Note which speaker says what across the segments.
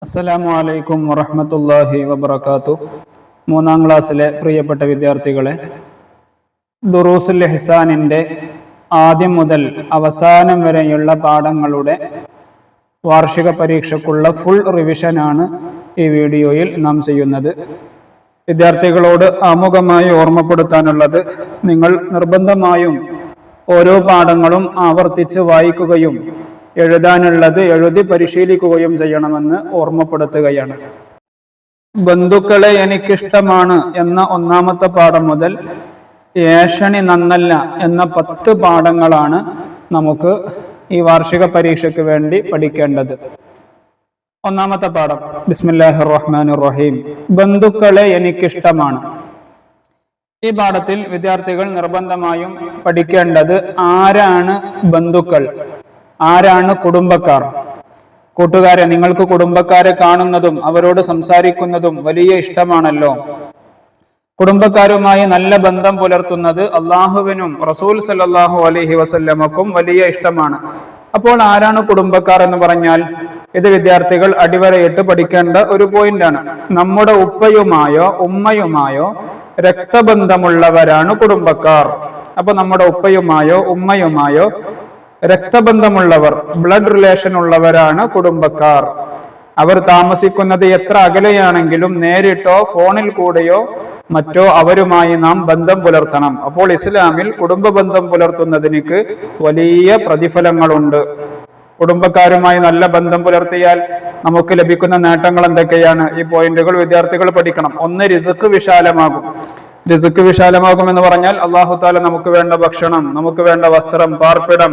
Speaker 1: അസ്സലാമു അലൈക്കും വറഹ്മത്തുള്ളാഹി വബറകാതുഹു. മൂന്നാം ക്ലാസ്സിലെ പ്രിയപ്പെട്ട വിദ്യാർത്ഥികളെ, ദുറൂസുൽ ഇഹ്സാനിൻ്റെ ആദ്യം മുതൽ അവസാനം വരെയുള്ള പാഠങ്ങളുടെ വാർഷിക പരീക്ഷയ്ക്കുള്ള ഫുൾ റിവിഷനാണ് ഈ വീഡിയോയിൽ നാം ചെയ്യുന്നത്. വിദ്യാർത്ഥികളോട് ആമുഖമായി ഓർമ്മപ്പെടുത്താനുള്ളത്, നിങ്ങൾ നിർബന്ധമായും ഓരോ പാഠങ്ങളും ആവർത്തിച്ച് വായിക്കുകയും എഴുതാനുള്ളത് എഴുതി പരിശീലിക്കുകയും ചെയ്യണമെന്ന് ഓർമ്മപ്പെടുത്തുകയാണ്. ബന്ധുക്കളെ എനിക്കിഷ്ടമാണ് എന്ന ഒന്നാമത്തെ പാഠം മുതൽ ഏഷണി നന്നല്ല എന്ന 10 പാഠങ്ങളാണ് നമുക്ക് ഈ വാർഷിക പരീക്ഷയ്ക്ക് വേണ്ടി പഠിക്കേണ്ടത്. ഒന്നാമത്തെ പാഠം ബിസ്മില്ലാഹിർ റഹ്മാനിർ റഹീം. ബന്ധുക്കളെ എനിക്കിഷ്ടമാണ്. ഈ പാഠത്തിൽ വിദ്യാർത്ഥികൾ നിർബന്ധമായും പഠിക്കേണ്ടത് ആരാണ് ബന്ധുക്കൾ, ആരാണ് കുടുംബക്കാർ. കൂട്ടുകാരെ, നിങ്ങൾക്ക് കുടുംബക്കാരെ കാണുന്നതും അവരോട് സംസാരിക്കുന്നതും വലിയ ഇഷ്ടമാണല്ലോ. കുടുംബക്കാരുമായി നല്ല ബന്ധം പുലർത്തുന്നത് അള്ളാഹുവിനും റസൂൽ സല്ലല്ലാഹു അലൈഹി വസല്ലമക്കും വലിയ ഇഷ്ടമാണ്. അപ്പോൾ ആരാണ് കുടുംബക്കാർ എന്ന് പറഞ്ഞാൽ, ഇത് വിദ്യാർത്ഥികൾ അടിവരയിട്ട് പഠിക്കേണ്ട ഒരു പോയിന്റാണ്. നമ്മുടെ ഉപ്പയുമായോ ഉമ്മയുമായോ രക്തബന്ധമുള്ളവരാണ് കുടുംബക്കാർ. അപ്പൊ നമ്മുടെ ഉപ്പയുമായോ ഉമ്മയുമായോ രക്തബന്ധമുള്ളവർ, ബ്ലഡ് റിലേഷൻ ഉള്ളവരാണ് കുടുംബക്കാർ. അവർ താമസിക്കുന്നത് എത്ര അകലെയാണെങ്കിലും നേരിട്ടോ ഫോണിൽ കൂടെയോ മറ്റോ അവരുമായി നാം ബന്ധം പുലർത്തണം. അപ്പോൾ ഇസ്ലാമിൽ കുടുംബ ബന്ധം പുലർത്തുന്നതിന് വലിയ പ്രതിഫലങ്ങളുണ്ട്. കുടുംബക്കാരുമായി നല്ല ബന്ധം പുലർത്തിയാൽ നമുക്ക് ലഭിക്കുന്ന നേട്ടങ്ങൾ എന്തൊക്കെയാണ്? ഈ പോയിന്റുകൾ വിദ്യാർത്ഥികൾ പഠിക്കണം. ഒന്ന്, റിസ്ക് വിശാലമാകും. റിസ്ക് വിശാലമാകും എന്ന് പറഞ്ഞാൽ അല്ലാഹു തആല നമുക്ക് വേണ്ട ഭക്ഷണം, നമുക്ക് വേണ്ട വസ്ത്രം, പാർപ്പിടം,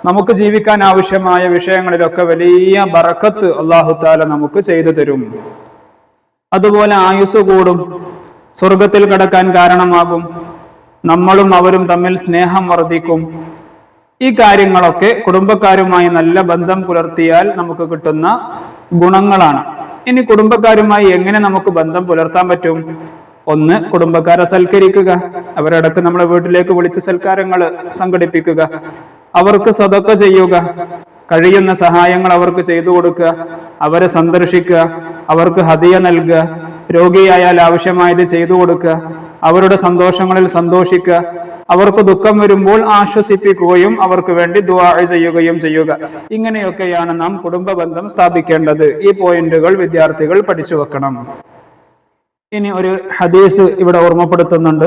Speaker 1: നമുക്ക് ജീവിക്കാൻ ആവശ്യമായ വിഷയങ്ങളിലൊക്കെ വലിയ ബറക്കത്ത് അല്ലാഹു തആല നമുക്ക് ചെയ്തു തരും. അതുപോലെ ആയുസ് കൂടും, സ്വർഗത്തിൽ കടക്കാൻ കാരണമാകും, നമ്മളും അവരും തമ്മിൽ സ്നേഹം വർദ്ധിക്കും. ഈ കാര്യങ്ങളൊക്കെ കുടുംബക്കാരുമായി നല്ല ബന്ധം പുലർത്തിയാൽ നമുക്ക് കിട്ടുന്ന ഗുണങ്ങളാണ്. ഇനി കുടുംബക്കാരുമായി എങ്ങനെ നമുക്ക് ബന്ധം പുലർത്താൻ പറ്റും? ഒന്ന്, കുടുംബക്കാരെ സൽക്കരിക്കുക. അവരിടക്ക് നമ്മളെ വീട്ടിലേക്ക് വിളിച്ച് സൽക്കാരങ്ങൾ സംഘടിപ്പിക്കുക. അവർക്ക് സദഖ ചെയ്യുക. കഴിയുന്ന സഹായങ്ങൾ അവർക്ക് ചെയ്തു കൊടുക്കുക. അവരെ സന്ദർശിക്കുക. അവർക്ക് ഹദിയ നൽകുക. രോഗിയായാൽ ആവശ്യമായത് ചെയ്തു കൊടുക്കുക. അവരുടെ സന്തോഷങ്ങളിൽ സന്തോഷിക്കുക. അവർക്ക് ദുഃഖം വരുമ്പോൾ ആശ്വസിപ്പിക്കുകയും അവർക്ക് വേണ്ടി ദുആ ചെയ്യുകയും ചെയ്യുക. ഇങ്ങനെയൊക്കെയാണ് നാം കുടുംബ ബന്ധം സ്ഥാപിക്കേണ്ടത്. ഈ പോയിന്റുകൾ വിദ്യാർത്ഥികൾ പഠിച്ചു വെക്കണം. ഇനി ഒരു ഹദീസ് ഇവിടെ ഓർമ്മപ്പെടുത്തുന്നുണ്ട്.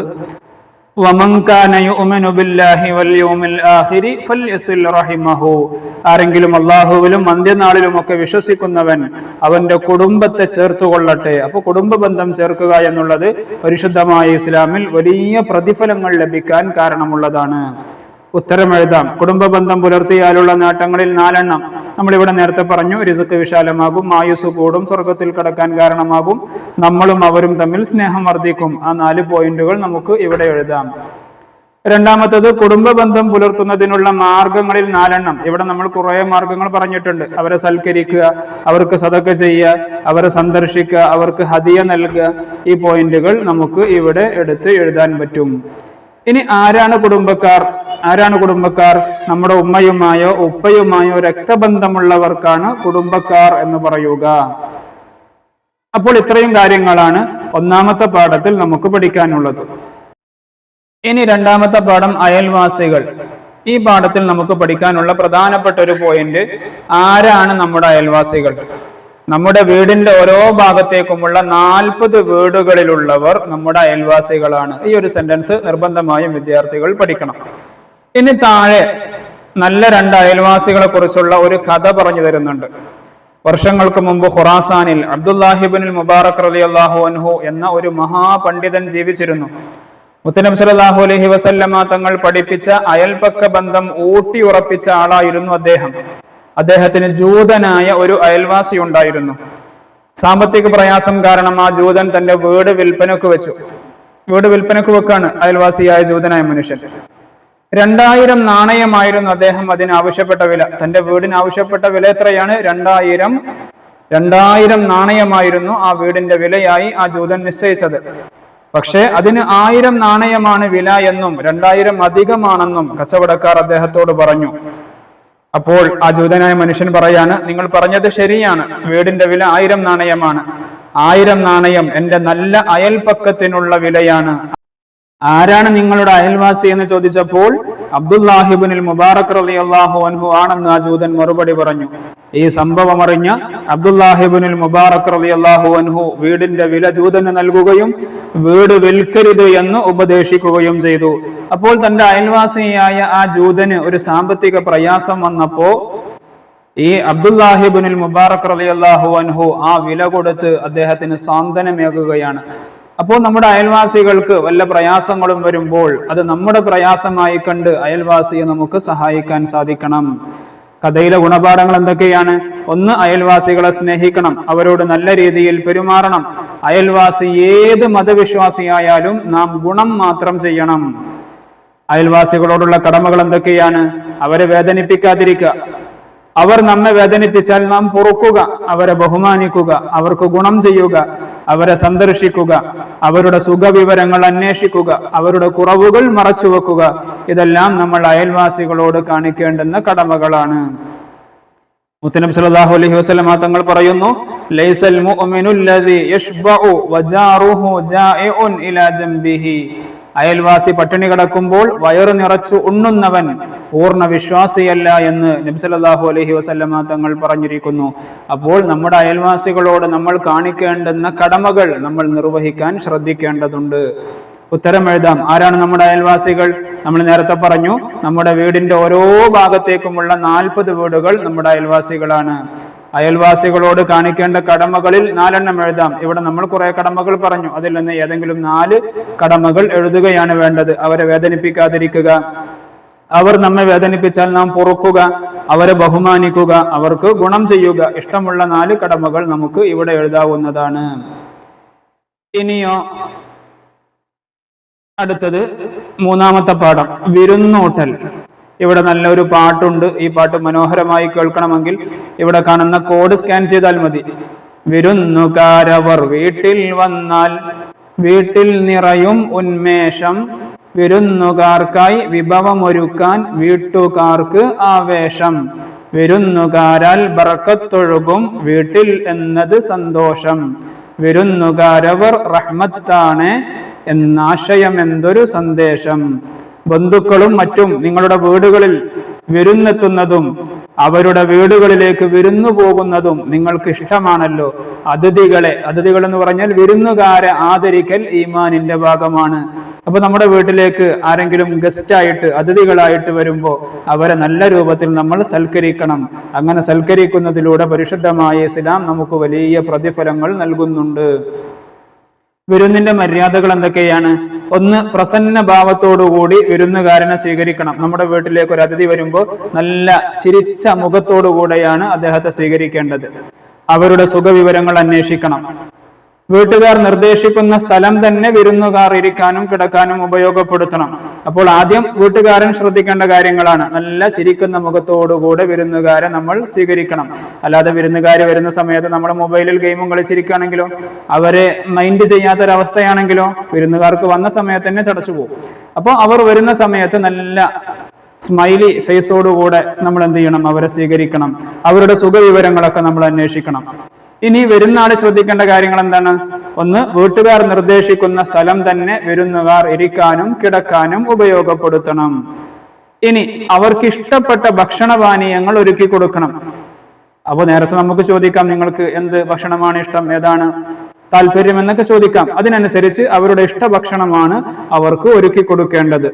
Speaker 1: ആരെങ്കിലും അള്ളാഹുവിലും അന്ത്യനാളിലും ഒക്കെ വിശ്വസിക്കുന്നവൻ അവന്റെ കുടുംബത്തെ ചേർത്തുകൊള്ളട്ടെ. അപ്പൊ കുടുംബ ബന്ധം ചേർക്കുക എന്നുള്ളത് പരിശുദ്ധമായ ഇസ്ലാമിൽ വലിയ പ്രതിഫലങ്ങൾ ലഭിക്കാൻ കാരണമുള്ളതാണ്. ഉത്തരം എഴുതാം. കുടുംബ ബന്ധം പുലർത്തിയാലുള്ള നേട്ടങ്ങളിൽ 4 നമ്മളിവിടെ നേരത്തെ പറഞ്ഞു. റിസ്ക് വിശാലമാകും, ആയുസ് കൂടും, സ്വർഗത്തിൽ കടക്കാൻ കാരണമാകും, നമ്മളും അവരും തമ്മിൽ സ്നേഹം വർദ്ധിക്കും. ആ 4 പോയിന്റുകൾ നമുക്ക് ഇവിടെ എഴുതാം. രണ്ടാമത്തത്, കുടുംബ ബന്ധം പുലർത്തുന്നതിനുള്ള മാർഗങ്ങളിൽ 4 ഇവിടെ നമ്മൾ കുറെ മാർഗങ്ങൾ പറഞ്ഞിട്ടുണ്ട്. അവരെ സൽക്കരിക്കുക, അവർക്ക് സദഖ ചെയ്യുക, അവരെ സന്ദർശിക്കുക, അവർക്ക് ഹദിയ നൽകുക. ഈ പോയിന്റുകൾ നമുക്ക് ഇവിടെ എടുത്ത് എഴുതാൻ പറ്റും. ഇനി ആരാണ് കുടുംബക്കാർ? ആരാണ് കുടുംബക്കാർ? നമ്മുടെ ഉമ്മയുമായോ ഉപ്പയുമായോ രക്തബന്ധമുള്ളവർക്കാണ് കുടുംബക്കാർ എന്ന് പറയുക. അപ്പോൾ ഇത്രയും കാര്യങ്ങളാണ് ഒന്നാമത്തെ പാഠത്തിൽ നമുക്ക് പഠിക്കാനുള്ളത്. ഇനി രണ്ടാമത്തെ പാഠം അയൽവാസികൾ. ഈ പാഠത്തിൽ നമുക്ക് പഠിക്കാനുള്ള പ്രധാനപ്പെട്ട ഒരു പോയിന്റ്, ആരാണ് നമ്മുടെ അയൽവാസികൾ? നമ്മുടെ വീടിന്റെ ഓരോ ഭാഗത്തേക്കുമുള്ള 40 വീടുകളിലുള്ളവർ നമ്മുടെ അയൽവാസികളാണ്. ഈ ഒരു സെന്റൻസ് നിർബന്ധമായും വിദ്യാർത്ഥികൾ പഠിക്കണം. ഇനി താഴെ നല്ല 2 അയൽവാസികളെ കുറിച്ചുള്ള ഒരു കഥ പറഞ്ഞു തരുന്നുണ്ട്. വർഷങ്ങൾക്ക് മുമ്പ് ഖുറാസാനിൽ അബ്ദുല്ലാഹിബ്നുൽ മുബാറക് റളിയല്ലാഹു അൻഹു എന്ന ഒരു മഹാപണ്ഡിതൻ ജീവിച്ചിരുന്നു. മുത്തനബി സല്ലല്ലാഹു അലൈഹി വസല്ലമ തങ്ങൾ പഠിപ്പിച്ച അയൽപക്ക ബന്ധം ഊട്ടി ഉറപ്പിച്ച ആളായിരുന്നു അദ്ദേഹം. അദ്ദേഹത്തിന് ജൂതനായ ഒരു അയൽവാസി ഉണ്ടായിരുന്നു. സാമ്പത്തിക പ്രയാസം കാരണം ആ ജൂതൻ തന്റെ വീട് വിൽപ്പനക്ക് വെച്ചു. വീട് വിൽപ്പനക്ക് വെക്കാണ് അയൽവാസിയായ ജൂതനായ മനുഷ്യൻ. 2000 നാണയമായിരുന്നു അദ്ദേഹം അതിന് ആവശ്യപ്പെട്ട വില. തന്റെ വീടിന് ആവശ്യപ്പെട്ട വില എത്രയാണ്? 2000 നാണയമായിരുന്നു ആ വീടിന്റെ വിലയായി ആ ജൂതൻ നിശ്ചയിച്ചത്. പക്ഷേ അതിന് 1000 നാണയമാണ് വില എന്നും 2000 അധികമാണെന്നും കച്ചവടക്കാർ അദ്ദേഹത്തോട് പറഞ്ഞു. അപ്പോൾ ആ ജൂതനായ മനുഷ്യൻ പറയാണ്, നിങ്ങൾ പറഞ്ഞത് ശരിയാണ്, വീടിന്റെ വില 1000 നാണയമാണ്. 1000 നാണയം എന്റെ നല്ല അയൽപക്കത്തിനുള്ള വിലയാണ്. ആരാണ് നിങ്ങളുടെ അയൽവാസി എന്ന് ചോദിച്ചപ്പോൾ അബ്ദുല്ലാഹിബ്നുൽ മുബാറക് റളിയല്ലാഹു അൻഹു ആണെന്ന് ആ ജൂതൻ മറുപടി പറഞ്ഞു. ഈ സംഭവം അറിഞ്ഞ അബ്ദുല്ലാഹിബ്നുൽ മുബാറക് റളിയല്ലാഹു അൻഹു വീടിന്റെ വില ജൂതന് നൽകുകയും വീട് വിൽക്കരുത് എന്ന് ഉപദേശിക്കുകയും ചെയ്തു. അപ്പോൾ തന്റെ അയൽവാസിയായ ആ ജൂതന് ഒരു സാമ്പത്തിക പ്രയാസം വന്നപ്പോ ഈ അബ്ദുല്ലാഹിബ്നുൽ മുബാറക് റളിയല്ലാഹു അൻഹു ആ വില കൊടുത്ത് അദ്ദേഹത്തിന് സാന്ത്വനമേകുകയാണ്. അപ്പോൾ നമ്മുടെ അയൽവാസികൾക്ക് വല്ല പ്രയാസങ്ങളും വരുമ്പോൾ അത് നമ്മുടെ പ്രയാസമായി കണ്ട് അയൽവാസിയെ നമുക്ക് സഹായിക്കാൻ സാധിക്കണം. കഥയിലെ ഗുണപാഠങ്ങൾ എന്തൊക്കെയാണ്? ഒന്ന്, അയൽവാസികളെ സ്നേഹിക്കണം, അവരോട് നല്ല രീതിയിൽ പെരുമാറണം. അയൽവാസി ഏത് മതവിശ്വാസിയായാലും നാം ഗുണം മാത്രം ചെയ്യണം. അയൽവാസികളോടുള്ള കടമകൾ എന്തൊക്കെയാണ്? അവരെ വേദനിപ്പിക്കാതിരിക്കുക. അവർ നമ്മെ വേദനിപ്പിച്ചാൽ നാം പൊറുക്കുക, അവരെ ബഹുമാനിക്കുക, അവർക്ക് ഗുണം ചെയ്യുക, അവരെ സന്ദർശിക്കുക, അവരുടെ സുഖവിവരങ്ങൾ അന്വേഷിക്കുക, അവരുടെ കുറവുകൾ മറച്ചുവെക്കുക. ഇതെല്ലാം നമ്മൾ അയൽവാസികളോട് കാണിക്കേണ്ടുന്ന കടമകളാണ്. മുത്തനബി സല്ലല്ലാഹു അലൈഹി വസല്ലം തങ്ങൾ പറയുന്നു, ലൈസൽ മുഅ്മിനു അല്ലദീ യശ്ബഉ വജാറുഹു ജാഇഉൻ ഇലാ ജംബിഹി. അയൽവാസി പട്ടിണി കിടക്കുമ്പോൾ വയറ് നിറച്ചു ഉണ്ണുന്നവൻ പൂർണ്ണ വിശ്വാസിയല്ല എന്ന് നബി സല്ലല്ലാഹു അലൈഹി വസല്ലം തങ്ങൾ പറഞ്ഞിരിക്കുന്നു. അപ്പോൾ നമ്മുടെ അയൽവാസികളോട് നമ്മൾ കാണിക്കേണ്ടുന്ന കടമകൾ നമ്മൾ നിർവഹിക്കാൻ ശ്രദ്ധിക്കേണ്ടതുണ്ട്. ഉത്തരം എഴുതാം. ആരാണ് നമ്മുടെ അയൽവാസികൾ? നമ്മൾ നേരത്തെ പറഞ്ഞു, നമ്മുടെ വീടിന്റെ ഓരോ ഭാഗത്തേക്കുമുള്ള 40 വീടുകൾ നമ്മുടെ അയൽവാസികളാണ്. അയൽവാസികളോട് കാണിക്കേണ്ട കടമകളിൽ 4 എഴുതാം. ഇവിടെ നമ്മൾ കുറെ കടമകൾ പറഞ്ഞു, അതിൽ നിന്ന് ഏതെങ്കിലും 4 കടമകൾ എഴുതുകയാണ് വേണ്ടത്. അവരെ വേദനിപ്പിക്കാതിരിക്കുക, അവർ നമ്മെ വേദനിപ്പിച്ചാൽ നാം പൊറുക്കുക, അവരെ ബഹുമാനിക്കുക, അവർക്ക് ഗുണം ചെയ്യുക. ഇഷ്ടമുള്ള 4 കടമകൾ നമുക്ക് ഇവിടെ എഴുതാവുന്നതാണ്. ഇനിയോ അടുത്തത് 3ാമത്തെ പാഠം, വിരുന്നൂട്ടൽ. ഇവിടെ നല്ലൊരു പാട്ടുണ്ട്. ഈ പാട്ട് മനോഹരമായി കേൾക്കണമെങ്കിൽ ഇവിടെ കാണുന്ന കോഡ് സ്കാൻ ചെയ്താൽ മതി. വിരുന്നുകാരവർ വീട്ടിൽ വന്നാൽ വീട്ടിൽ നിറയും ഉന്മേഷം, വിരുന്നുകാർക്കായി വിഭവമൊരുക്കാൻ വീട്ടുകാർക്ക് ആവേശം, വിരുന്നുകാരാൽ ബർക്കത്തൊഴുകും വീട്ടിൽ എന്നത് സന്തോഷം, വിരുന്നുകാരവർ റഹ്മത്താണ് എന്നാശയം എന്തൊരു സന്ദേശം. ബന്ധുക്കളും മറ്റും നിങ്ങളുടെ വീടുകളിൽ വിരുന്നെത്തുന്നതും അവരുടെ വീടുകളിലേക്ക് വിരുന്നു പോകുന്നതും നിങ്ങൾക്ക് ഇഷ്ടമാണല്ലോ. അതിഥികൾ എന്ന് പറഞ്ഞാൽ വിരുന്നുകാരെ ആദരിക്കൽ ഈമാനിന്റെ ഭാഗമാണ്. അപ്പൊ നമ്മുടെ വീട്ടിലേക്ക് ആരെങ്കിലും ഗസ്റ്റ് ആയിട്ട് അതിഥികളായിട്ട് വരുമ്പോൾ അവരെ നല്ല രൂപത്തിൽ നമ്മൾ സൽക്കരിക്കണം. അങ്ങനെ സൽക്കരിക്കുന്നതിലൂടെ പരിശുദ്ധമായ ഇസ്ലാം നമുക്ക് വലിയ പ്രതിഫലങ്ങൾ നൽകുന്നുണ്ട്. വിരുന്നിന്റെ മര്യാദകൾ എന്തൊക്കെയാണ്? ഒന്ന്, പ്രസന്ന ഭാവത്തോടുകൂടി വിരുന്നുകാരനെ സ്വീകരിക്കണം. നമ്മുടെ വീട്ടിലേക്ക് ഒരു അതിഥി വരുമ്പോൾ നല്ല ചിരിച്ച മുഖത്തോടുകൂടെയാണ് അദ്ദേഹത്തെ സ്വീകരിക്കേണ്ടത്. അവരുടെ സുഖവിവരങ്ങൾ അന്വേഷിക്കണം. വീട്ടുകാർ നിർദ്ദേശിക്കുന്ന സ്ഥലം തന്നെ വിരുന്നുകാർ ഇരിക്കാനും കിടക്കാനും ഉപയോഗപ്പെടുത്തണം. അപ്പോൾ ആദ്യം വീട്ടുകാരൻ ശ്രദ്ധിക്കേണ്ട കാര്യങ്ങളാണ്. നല്ല ചിരിക്കുന്ന മുഖത്തോടുകൂടെ വിരുന്നുകാരെ നമ്മൾ സ്വീകരിക്കണം. അല്ലാതെ വിരുന്നുകാര് വരുന്ന സമയത്ത് നമ്മുടെ മൊബൈലിൽ ഗെയിമും കളിച്ചിരിക്കുകയാണെങ്കിലോ, അവരെ മൈൻഡ് ചെയ്യാത്തൊരവസ്ഥയാണെങ്കിലോ വിരുന്നുകാർക്ക് വന്ന സമയത്ത് തന്നെ ചടച്ചു പോകും. അപ്പോൾ അവർ വരുന്ന സമയത്ത് നല്ല സ്മൈലി ഫേസോടുകൂടെ നമ്മൾ എന്ത് ചെയ്യണം? അവരെ സ്വീകരിക്കണം. അവരുടെ സുഖവിവരങ്ങളൊക്കെ നമ്മൾ അന്വേഷിക്കണം. ഇനി വരുന്ന ആള് ശ്രദ്ധിക്കേണ്ട കാര്യങ്ങൾ എന്താണ്? ഒന്ന്, വീട്ടുകാർ നിർദ്ദേശിക്കുന്ന സ്ഥലം തന്നെ വിരുന്നുകാർ ഇരിക്കാനും കിടക്കാനും ഉപയോഗപ്പെടുത്തണം. ഇനി അവർക്ക് ഇഷ്ടപ്പെട്ട ഭക്ഷണപാനീയങ്ങൾ ഒരുക്കി കൊടുക്കണം. അപ്പോൾ നേരത്തെ നമുക്ക് ചോദിക്കാം, നിങ്ങൾക്ക് എന്ത് ഭക്ഷണമാണ് ഇഷ്ടം, ഏതാണ് താല്പര്യം എന്നൊക്കെ ചോദിക്കാം. അതിനനുസരിച്ച് അവരുടെ ഇഷ്ടഭക്ഷണമാണ് അവർക്ക് ഒരുക്കി കൊടുക്കേണ്ടത്.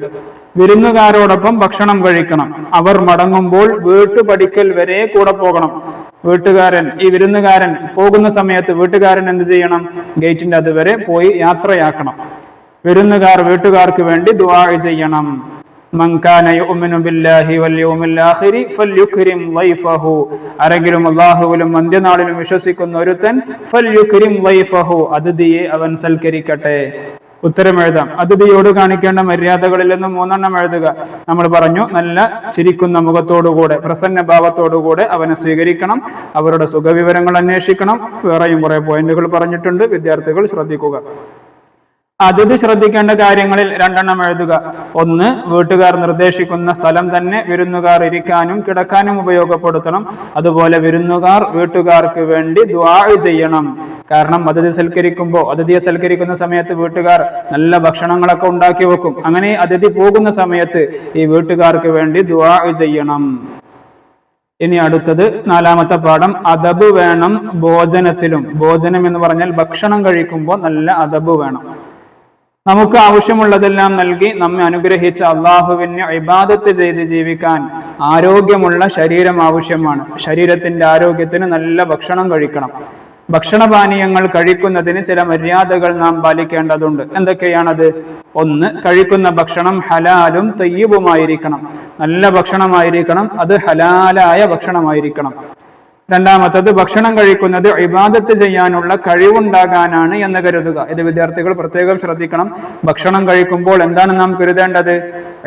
Speaker 1: വിരുന്നുകാരോടൊപ്പം ഭക്ഷണം കഴിക്കണം. അവർ മടങ്ങുമ്പോൾ വീട്ടുപടിക്കൽ വരെ കൂടെ പോകണം. ഈ വിരുന്നുകാരൻ പോകുന്ന സമയത്ത് വീട്ടുകാരൻ എന്ത് ചെയ്യണം? ഗേറ്റിന്റെ അതുവരെ പോയി യാത്രയാക്കണം. വിരുന്നുകാർ വീട്ടുകാർക്ക് വേണ്ടി ദുആ ചെയ്യണം. മൻ കാന യുഅ്മിനു ബില്ലാഹി വൽ യൗമിൽ ആഖിരി ഫൽയുക്രിം വൈഫഹു. ആരെങ്കിലും അല്ലാഹുവിലും അന്ത്യനാളിലും വിശ്വസിക്കുന്ന ഒരുത്തൻ ഫൽയുക്രിം വൈഫഹു, അതിഥിയെ അവൻ സൽക്കരിക്കട്ടെ. ഉത്തരം എഴുതാം. അതിഥിയോട് കാണിക്കേണ്ട മര്യാദകളിൽ നിന്ന് 3 എഴുതുക. നമ്മൾ പറഞ്ഞു, നല്ല ചിരിക്കുന്ന മുഖത്തോടുകൂടെ പ്രസന്ന ഭാവത്തോടുകൂടെ അവനെ സ്വീകരിക്കണം. അവരുടെ സുഖവിവരങ്ങൾ അന്വേഷിക്കണം. വേറെയും കുറെ പോയിന്റുകൾ പറഞ്ഞിട്ടുണ്ട്, വിദ്യാർത്ഥികൾ ശ്രദ്ധിക്കുക. അതിഥി ശ്രദ്ധിക്കേണ്ട കാര്യങ്ങളിൽ 2 എണ്ണം എഴുതുക. 1, വീട്ടുകാർ നിർദ്ദേശിക്കുന്ന സ്ഥലം തന്നെ വിരുന്നുകാർ ഇരിക്കാനും കിടക്കാനും ഉപയോഗപ്പെടുത്തണം. അതുപോലെ വിരുന്നുകാർ വീട്ടുകാർക്ക് വേണ്ടി ദുആ ചെയ്യണം. കാരണം അതിഥിയെ സൽക്കരിക്കുന്ന സമയത്ത് വീട്ടുകാർ നല്ല ഭക്ഷണങ്ങളൊക്കെ ഉണ്ടാക്കി വെക്കും. അങ്ങനെ അതിഥി പോകുന്ന സമയത്ത് ഈ വീട്ടുകാർക്ക് വേണ്ടി ദുആ ചെയ്യണം. ഇനി അടുത്തത് 4ാമത്തെ പാഠം, അദബ് വേണം ഭോജനത്തിലും. ഭോജനം എന്ന് പറഞ്ഞാൽ ഭക്ഷണം കഴിക്കുമ്പോൾ നല്ല അദബ് വേണം. നമുക്ക് ആവശ്യമുള്ളതെല്ലാം നൽകി നമ്മെ അനുഗ്രഹിച്ച അള്ളാഹുവിന് ഇബാദത്ത് ചെയ്ത് ജീവിക്കാൻ ആരോഗ്യമുള്ള ശരീരം ആവശ്യമാണ്. ശരീരത്തിന്റെ ആരോഗ്യത്തിന് നല്ല ഭക്ഷണം കഴിക്കണം. ഭക്ഷണപാനീയങ്ങൾ കഴിക്കുന്നതിന് ചില മര്യാദകൾ നാം പാലിക്കേണ്ടതുണ്ട്. എന്തൊക്കെയാണത്? 1, കഴിക്കുന്ന ഭക്ഷണം ഹലാലും തയ്യിബുമായിരിക്കണം. നല്ല ഭക്ഷണമായിരിക്കണം, അത് ഹലാലായ ഭക്ഷണമായിരിക്കണം. 2ാമത്തത്, ഭക്ഷണം കഴിക്കുന്നത് ഇബാദത്ത് ചെയ്യാനുള്ള കഴിവുണ്ടാകാനാണ് എന്ന് കരുതുക. ഇത് വിദ്യാർത്ഥികൾ പ്രത്യേകം ശ്രദ്ധിക്കണം. ഭക്ഷണം കഴിക്കുമ്പോൾ എന്താണ് നാം കരുതേണ്ടത്?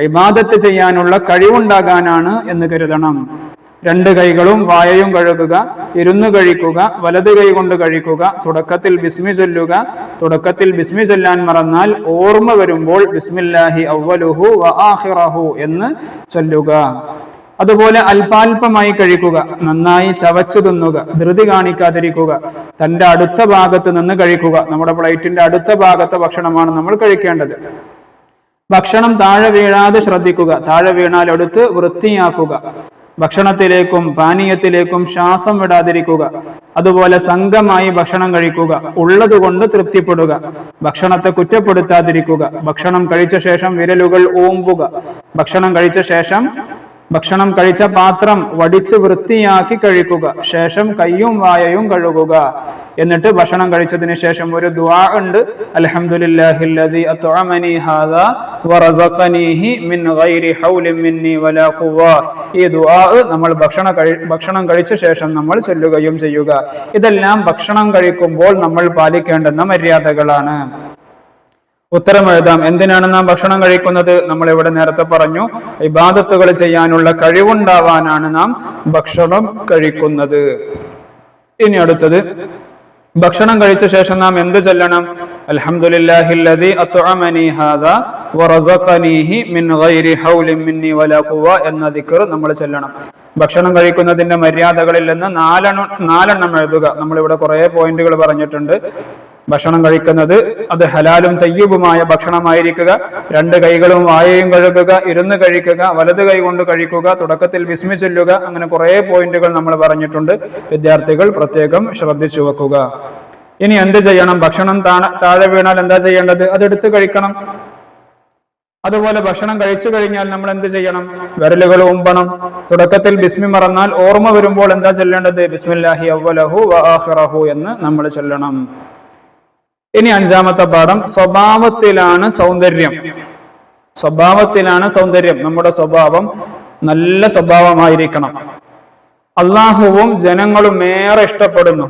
Speaker 1: ഇബാദത്ത് ചെയ്യാനുള്ള കഴിവുണ്ടാകാനാണ് എന്ന് കരുതണം. 2 കൈകളും വായയും കഴുകുക, ഇരുന്നു കഴിക്കുക, വലത് കൈ കൊണ്ട് കഴിക്കുക, തുടക്കത്തിൽ ബിസ്മി ചൊല്ലുക. തുടക്കത്തിൽ ബിസ്മി ചൊല്ലാൻ മറന്നാൽ ഓർമ്മ വരുമ്പോൾ ബിസ്മില്ലാഹി അവ്വലുഹു വ ആഖിറഹു എന്ന് ചൊല്ലുക. അതുപോലെ അല്പാൽപമായി കഴിക്കുക, നന്നായി ചവച്ചു തിന്നുക, ധൃതി കാണിക്കാതിരിക്കുക, തന്റെ അടുത്ത ഭാഗത്ത് നിന്ന് കഴിക്കുക. നമ്മുടെ പ്ലേറ്റിന്റെ അടുത്ത ഭാഗത്തെ ഭക്ഷണമാണ് നമ്മൾ കഴിക്കേണ്ടത്. ഭക്ഷണം താഴെ വീഴാതെ ശ്രദ്ധിക്കുക. താഴെ വീണാൽ എടുത്ത് വൃത്തിയാക്കുക. ഭക്ഷണത്തിലേക്കും പാനീയത്തിലേക്കും ശ്വാസം വിടാതിരിക്കുക. അതുപോലെ സംഘമായി ഭക്ഷണം കഴിക്കുക. ഉള്ളതുകൊണ്ട് തൃപ്തിപ്പെടുക. ഭക്ഷണത്തെ കുറ്റപ്പെടുത്താതിരിക്കുക. ഭക്ഷണം കഴിച്ച ശേഷം വിരലുകൾ ഓമ്പുക. ഭക്ഷണം കഴിച്ച പാത്രം വടിച്ച് വൃത്തിയാക്കി കഴിക്കുക. ശേഷം കയ്യും വായയും കഴുകുക. എന്നിട്ട് ഭക്ഷണം കഴിച്ചതിന് ശേഷം ഒരു ദുആ ഉണ്ട്, അൽഹംദുലില്ലാഹില്ലദീ അത്അമനി ഹാദാ വറസഖനീഹി മിൻ ഗൈരി ഹൗലിൻ മിന്നി വലാ ഖുവ്വ. ഈ ദുആ നമ്മൾ ഭക്ഷണം കഴിച്ച ശേഷം നമ്മൾ ചൊല്ലുകയും ചെയ്യുക. ഇതെല്ലാം ഭക്ഷണം കഴിക്കുമ്പോൾ നമ്മൾ പാലിക്കേണ്ടുന്ന മര്യാദകളാണ്. ഉത്തരം എഴുതാം. എന്തിനാണ് നാം ഭക്ഷണം കഴിക്കുന്നത്? നമ്മൾ ഇവിടെ നേരത്തെ പറഞ്ഞു, ഇബാദത്തുകൾ ചെയ്യാനുള്ള കഴിവുണ്ടാവാനാണ് നാം ഭക്ഷണം കഴിക്കുന്നത്. ഇനി അടുത്തത്, ഭക്ഷണം കഴിച്ച ശേഷം നാം എന്ത് ചൊല്ലണം? അൽഹംദുലില്ലാഹില്ലദീ അത്അമനി ഹാദാ വറസഖനീഹി മിൻ ഗൈരി ഹൗലിൻ മിന്നി വലാ ഖുവ്വ എന്ന ദിക്ർ നമ്മൾ ചൊല്ലണം. ഭക്ഷണം കഴിക്കുന്നതിന്റെ മര്യാദകളിൽ നിന്ന് 4 എണ്ണം എഴുതുക. നമ്മളിവിടെ കുറെ പോയിന്റുകൾ പറഞ്ഞിട്ടുണ്ട്. ഭക്ഷണം കഴിക്കുന്നത് അത് ഹലാലും തയ്യിബുമായ ഭക്ഷണമായിരിക്കുക. 2 കൈകളും വായയും കഴുകുക, ഇരുന്ന് കഴിക്കുക, വലത് കൈ കൊണ്ട് കഴിക്കുക, തുടക്കത്തിൽ ബിസ്മി ചൊല്ലുക. അങ്ങനെ കുറെ പോയിന്റുകൾ നമ്മൾ പറഞ്ഞിട്ടുണ്ട്. വിദ്യാർത്ഥികൾ പ്രത്യേകം ശ്രദ്ധിച്ചു വെക്കുക. ഇനി എന്ത് ചെയ്യണം? ഭക്ഷണം താഴെ വീണാൽ എന്താ ചെയ്യേണ്ടത്? അതെടുത്ത് കഴിക്കണം. അതുപോലെ ഭക്ഷണം കഴിച്ചു കഴിഞ്ഞാൽ നമ്മൾ എന്ത് ചെയ്യണം? വിരലുകൾ ഉമ്പണം. തുടക്കത്തിൽ ബിസ്മി മറന്നാൽ ഓർമ്മ വരുമ്പോൾ എന്താ ചൊല്ലേണ്ടത്? ബിസ്മില്ലാഹി അവ്വലഹു വ ആഖിറഹു എന്ന് നമ്മൾ ചൊല്ലണം. ഇനി 5ാമത്തെ പാഠം, സ്വഭാവത്തിലാണ് സൗന്ദര്യം. സ്വഭാവത്തിലാണ് സൗന്ദര്യം. നമ്മുടെ സ്വഭാവം നല്ല സ്വഭാവമായിരിക്കണം. അള്ളാഹുവും ജനങ്ങളും ഏറെ ഇഷ്ടപ്പെടുന്നു.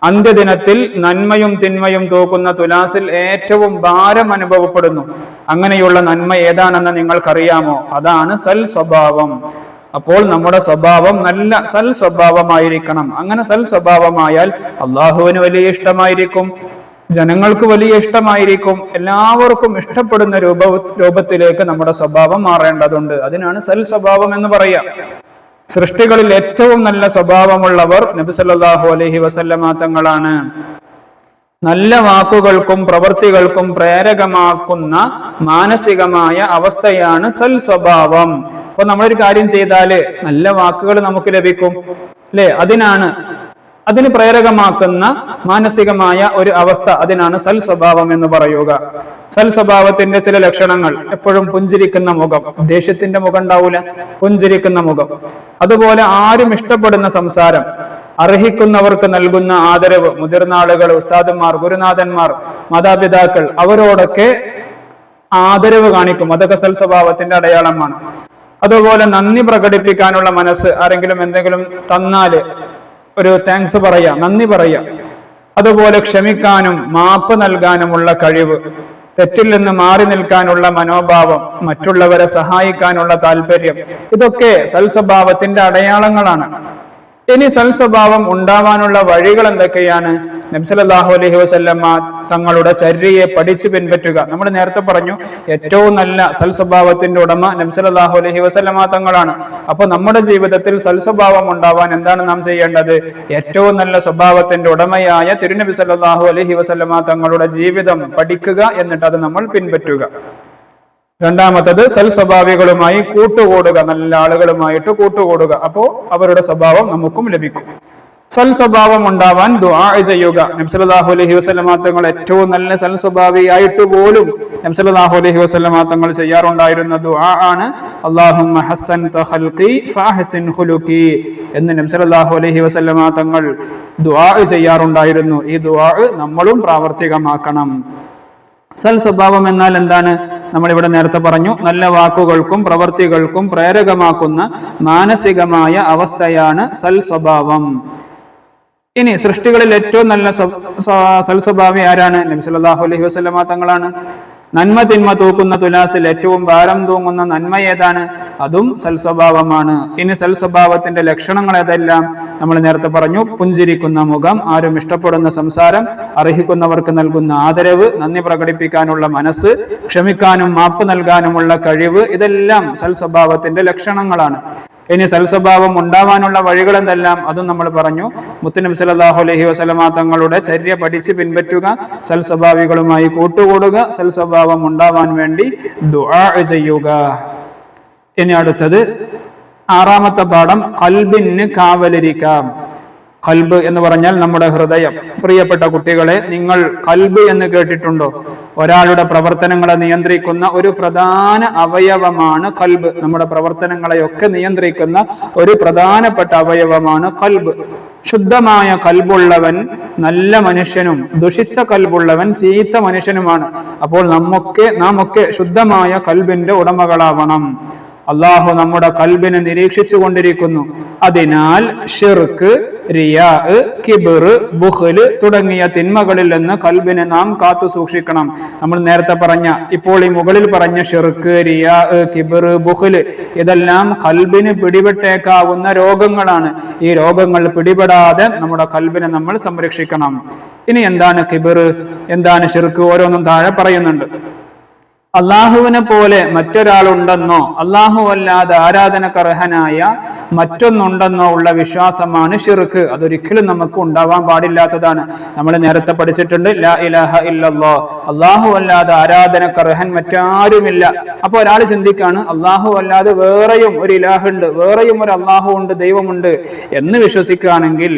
Speaker 1: അന്ത്യദിനത്തിൽ നന്മയും തിന്മയും തൂക്കുന്ന തുലാസിൽ ഏറ്റവും ഭാരം അനുഭവപ്പെടുന്നു. അങ്ങനെയുള്ള നന്മ ഏതാണെന്ന് നിങ്ങൾക്കറിയാമോ? അതാണ് സൽ സ്വഭാവം. അപ്പോൾ നമ്മുടെ സ്വഭാവം നല്ല സൽ സ്വഭാവമായിരിക്കണം. അങ്ങനെ സൽ സ്വഭാവമായാൽ അള്ളാഹുവിന് വലിയ ഇഷ്ടമായിരിക്കും, ജനങ്ങൾക്ക് വലിയ ഇഷ്ടമായിരിക്കും. എല്ലാവർക്കും ഇഷ്ടപ്പെടുന്ന രൂപത്തിലേക്ക് നമ്മുടെ സ്വഭാവം മാറേണ്ടതുണ്ട്. അതിനാണ് സൽ സ്വഭാവം എന്ന് പറയാം. സൃഷ്ടികളിൽ ഏറ്റവും നല്ല സ്വഭാവമുള്ളവർ നബി സല്ലല്ലാഹു അലൈഹി വസല്ലമ തങ്ങളാണ്. നല്ല വാക്കുകൾക്കും പ്രവൃത്തികൾക്കും പ്രേരകമാക്കുന്ന മാനസികമായ അവസ്ഥയാണ് സൽ സ്വഭാവം. അപ്പൊ നമ്മളൊരു കാര്യം ചെയ്താല് നല്ല വാക്കുകൾ നമുക്ക് ലഭിക്കും, അല്ലെ? അതിന് പ്രേരകമാക്കുന്ന മാനസികമായ ഒരു അവസ്ഥ, അതിനാണ് സൽ സ്വഭാവം എന്ന് പറയുക. സൽ സ്വഭാവത്തിന്റെ ചില ലക്ഷണങ്ങൾ: എപ്പോഴും പുഞ്ചിരിക്കുന്ന മുഖം, ദേഷ്യത്തിന്റെ മുഖം ഉണ്ടാവൂല, പുഞ്ചിരിക്കുന്ന മുഖം. അതുപോലെ ആരും ഇഷ്ടപ്പെടുന്ന സംസാരം, അർഹിക്കുന്നവർക്ക് നൽകുന്ന ആദരവ്, മുതിർന്ന ആളുകൾ, ഉസ്താദന്മാർ, ഗുരുനാഥന്മാർ, മാതാപിതാക്കൾ, അവരോടൊക്കെ ആദരവ് കാണിക്കും. അതൊക്കെ സൽ സ്വഭാവത്തിന്റെ അടയാളമാണ്. അതുപോലെ നന്ദി പ്രകടിപ്പിക്കാനുള്ള മനസ്സ്, ആരെങ്കിലും എന്തെങ്കിലും തന്നാല് ഒരു താങ്ക്സ് പറയാം, നന്ദി പറയാം. അതുപോലെ ക്ഷമിക്കാനും മാപ്പ് നൽകാനുമുള്ള കഴിവ്, തെറ്റിൽ നിന്ന് മാറി നിൽക്കാനുള്ള മനോഭാവം, മറ്റുള്ളവരെ സഹായിക്കാനുള്ള താല്പര്യം, ഇതൊക്കെ സൽസ്വഭാവത്തിന്റെ അടയാളങ്ങളാണ്. ഇനി സൽസ്വഭാവം ഉണ്ടാവാനുള്ള വഴികൾ എന്തൊക്കെയാണ്? നബി സല്ലല്ലാഹു അലൈഹി വസല്ലമ തങ്ങളുടെ ചര്യയെ പഠിച്ചു പിൻപറ്റുക. നമ്മൾ നേരത്തെ പറഞ്ഞു ഏറ്റവും നല്ല സൽസ്വഭാവത്തിന്റെ ഉടമ നബി സല്ലല്ലാഹു അലൈഹി വസല്ലമ തങ്ങളാണ്. അപ്പൊ നമ്മുടെ ജീവിതത്തിൽ സൽസ്വഭാവം ഉണ്ടാവാൻ എന്താണ് നാം ചെയ്യേണ്ടത്? ഏറ്റവും നല്ല സ്വഭാവത്തിന്റെ ഉടമയായ തിരുനബി സല്ലല്ലാഹു അലൈഹി വസല്ലമ തങ്ങളുടെ ജീവിതം പഠിക്കുക, എന്നിട്ട് അത് നമ്മൾ പിൻപറ്റുക. രണ്ടാമത്തത് സൽസ്വഭാവികളുമായി കൂട്ടുകൂടുക, നല്ല ആളുകളുമായിട്ട് കൂട്ടുകൂടുക. അപ്പോ അവരുടെ സ്വഭാവം നമുക്കും ലഭിക്കും. സൽസ്വഭാവം ഉണ്ടാവാൻ ദുആ ചെയ്യുക. നബി സല്ലല്ലാഹു അലൈഹി വസല്ലമ തങ്ങൾ ഏറ്റവും നല്ല സൽസ്വഭാവിയായിട്ട് പോലും നബി സല്ലല്ലാഹു അലൈഹി വസല്ലമ തങ്ങൾ ചെയ്യാറുണ്ടായിരുന്ന ദുആ ആണ് അല്ലാഹുമ്മ ഹസ്സൻത ഖൽഖി ഫഅഹ്സിൻ ഖുലുഖി എന്ന് നബി സല്ലല്ലാഹു അലൈഹി വസല്ലമ തങ്ങൾ ദുആ ചെയ്യാറുണ്ടായിരുന്നു. ഈ ദുആ നമ്മളും പ്രാവർത്തികമാക്കണം. സൽസ്വഭാവം എന്നാൽ എന്താണ്? നമ്മളിവിടെ നേരത്തെ പറഞ്ഞു, നല്ല വാക്കുകൾക്കും പ്രവർത്തികൾക്കും പ്രേരകമാക്കുന്ന മാനസികമായ അവസ്ഥയാണ് സൽസ്വഭാവം. ഇനി സൃഷ്ടികളിൽ ഏറ്റവും നല്ല സൽസ്വഭാവി ആരാണ്? നബി സല്ലല്ലാഹു അലൈഹി വസല്ലമ തങ്ങളാണ്. നന്മ തിന്മ തൂക്കുന്ന തുലാസിൽ ഏറ്റവും ഭാരം തൂങ്ങുന്ന നന്മ ഏതാണ്? അതും സൽസ്വഭാവമാണ്. ഇനി സൽസ്വഭാവത്തിന്റെ ലക്ഷണങ്ങൾ ഏതെല്ലാം? നമ്മൾ നേരത്തെ പറഞ്ഞു, പുഞ്ചിരിക്കുന്ന മുഖം, ആരും ഇഷ്ടപ്പെടുന്ന സംസാരം, അർഹിക്കുന്നവർക്ക് നൽകുന്ന ആദരവ്, നന്ദി പ്രകടിപ്പിക്കാനുള്ള മനസ്സ്, ക്ഷമിക്കാനും മാപ്പ് നൽകാനുമുള്ള കഴിവ്, ഇതെല്ലാം സൽസ്വഭാവത്തിന്റെ ലക്ഷണങ്ങളാണ്. ഇനി സൽസ്വഭാവം ഉണ്ടാവാനുള്ള വഴികൾ എന്തെല്ലാം? അതും നമ്മൾ പറഞ്ഞു. മുത്തുനബി സല്ലല്ലാഹു അലൈഹി വസല്ലമ തങ്ങളുടെ ചര്യ പഠിച്ച് പിൻപറ്റുക, സൽസ്വഭാവികളുമായി കൂട്ടുകൂടുക, സൽസ്വഭാവം ഉണ്ടാവാൻ വേണ്ടി ദുആ ചെയ്യുക. ഇനി അടുത്തത് 6ാമത്തെ പാഠം, ഖൽബിന് കാവലിരിക്കാം. ഖൽബ് എന്ന് പറഞ്ഞാൽ നമ്മുടെ ഹൃദയം. പ്രിയപ്പെട്ട കുട്ടികളെ, നിങ്ങൾ ഖൽബ് എന്ന് കേട്ടിട്ടുണ്ടോ? ഒരാളുടെ പ്രവർത്തനങ്ങളെ നിയന്ത്രിക്കുന്ന ഒരു പ്രധാന അവയവമാണ് ഖൽബ്. നമ്മുടെ പ്രവർത്തനങ്ങളെയൊക്കെ നിയന്ത്രിക്കുന്ന ഒരു പ്രധാനപ്പെട്ട അവയവമാണ് ഖൽബ്. ശുദ്ധമായ ഖൽബുള്ളവൻ നല്ല മനുഷ്യനും ദുഷിച്ച ഖൽബുള്ളവൻ ചീത്ത മനുഷ്യനുമാണ്. അപ്പോൾ നാം ഒക്കെ ശുദ്ധമായ ഖൽബിന്റെ ഉടമകളാവണം. അള്ളാഹു നമ്മുടെ ഖൽബിനെ നിരീക്ഷിച്ചു കൊണ്ടിരിക്കുന്നു. അതിനാൽ ഷിർക്ക്, റിയാ, കിബ്ർ, ബുഖ്ല് തുടങ്ങിയ തിന്മകളിൽ നിന്ന് ഖൽബിനെ നാം കാത്തു സൂക്ഷിക്കണം. നമ്മൾ നേരത്തെ പറഞ്ഞ, ഇപ്പോൾ ഈ മുകളിൽ പറഞ്ഞ ഷിർക്ക്, റിയാ, കിബ്ർ, ബുഖ്ല് ഇതെല്ലാം ഖൽബിന് പിടിപെട്ടേക്കാവുന്ന രോഗങ്ങളാണ്. ഈ രോഗങ്ങൾ പിടിപെടാതെ നമ്മുടെ ഖൽബിനെ നമ്മൾ സംരക്ഷിക്കണം. ഇനി എന്താണ് കിബ്ർ, എന്താണ് ഷിർക്ക്? ഓരോന്നും താഴെ പറയുന്നുണ്ട്. അള്ളാഹുവിനെ പോലെ മറ്റൊരാളുണ്ടെന്നോ അള്ളാഹു അല്ലാതെ ആരാധനക്കർഹനായ മറ്റൊന്നുണ്ടെന്നോ ഉള്ള വിശ്വാസമാണ് ഷിർക്ക്. അതൊരിക്കലും നമുക്ക് ഉണ്ടാവാൻ പാടില്ലാത്തതാണ്. നമ്മൾ നേരത്തെ പഠിച്ചിട്ടുണ്ട്, ലാ ഇലാഹ ഇല്ലല്ലാഹ്, അള്ളാഹു അല്ലാതെ ആരാധനക്കർഹൻ മറ്റാരുമില്ല. അപ്പൊ ഒരാൾ ചിന്തിക്കാണ്, അള്ളാഹു അല്ലാതെ വേറെയും ഒരു ഇലാഹുണ്ട്, വേറെയും ഒരു അള്ളാഹു ഉണ്ട്, ദൈവമുണ്ട് എന്ന് വിശ്വസിക്കുകയാണെങ്കിൽ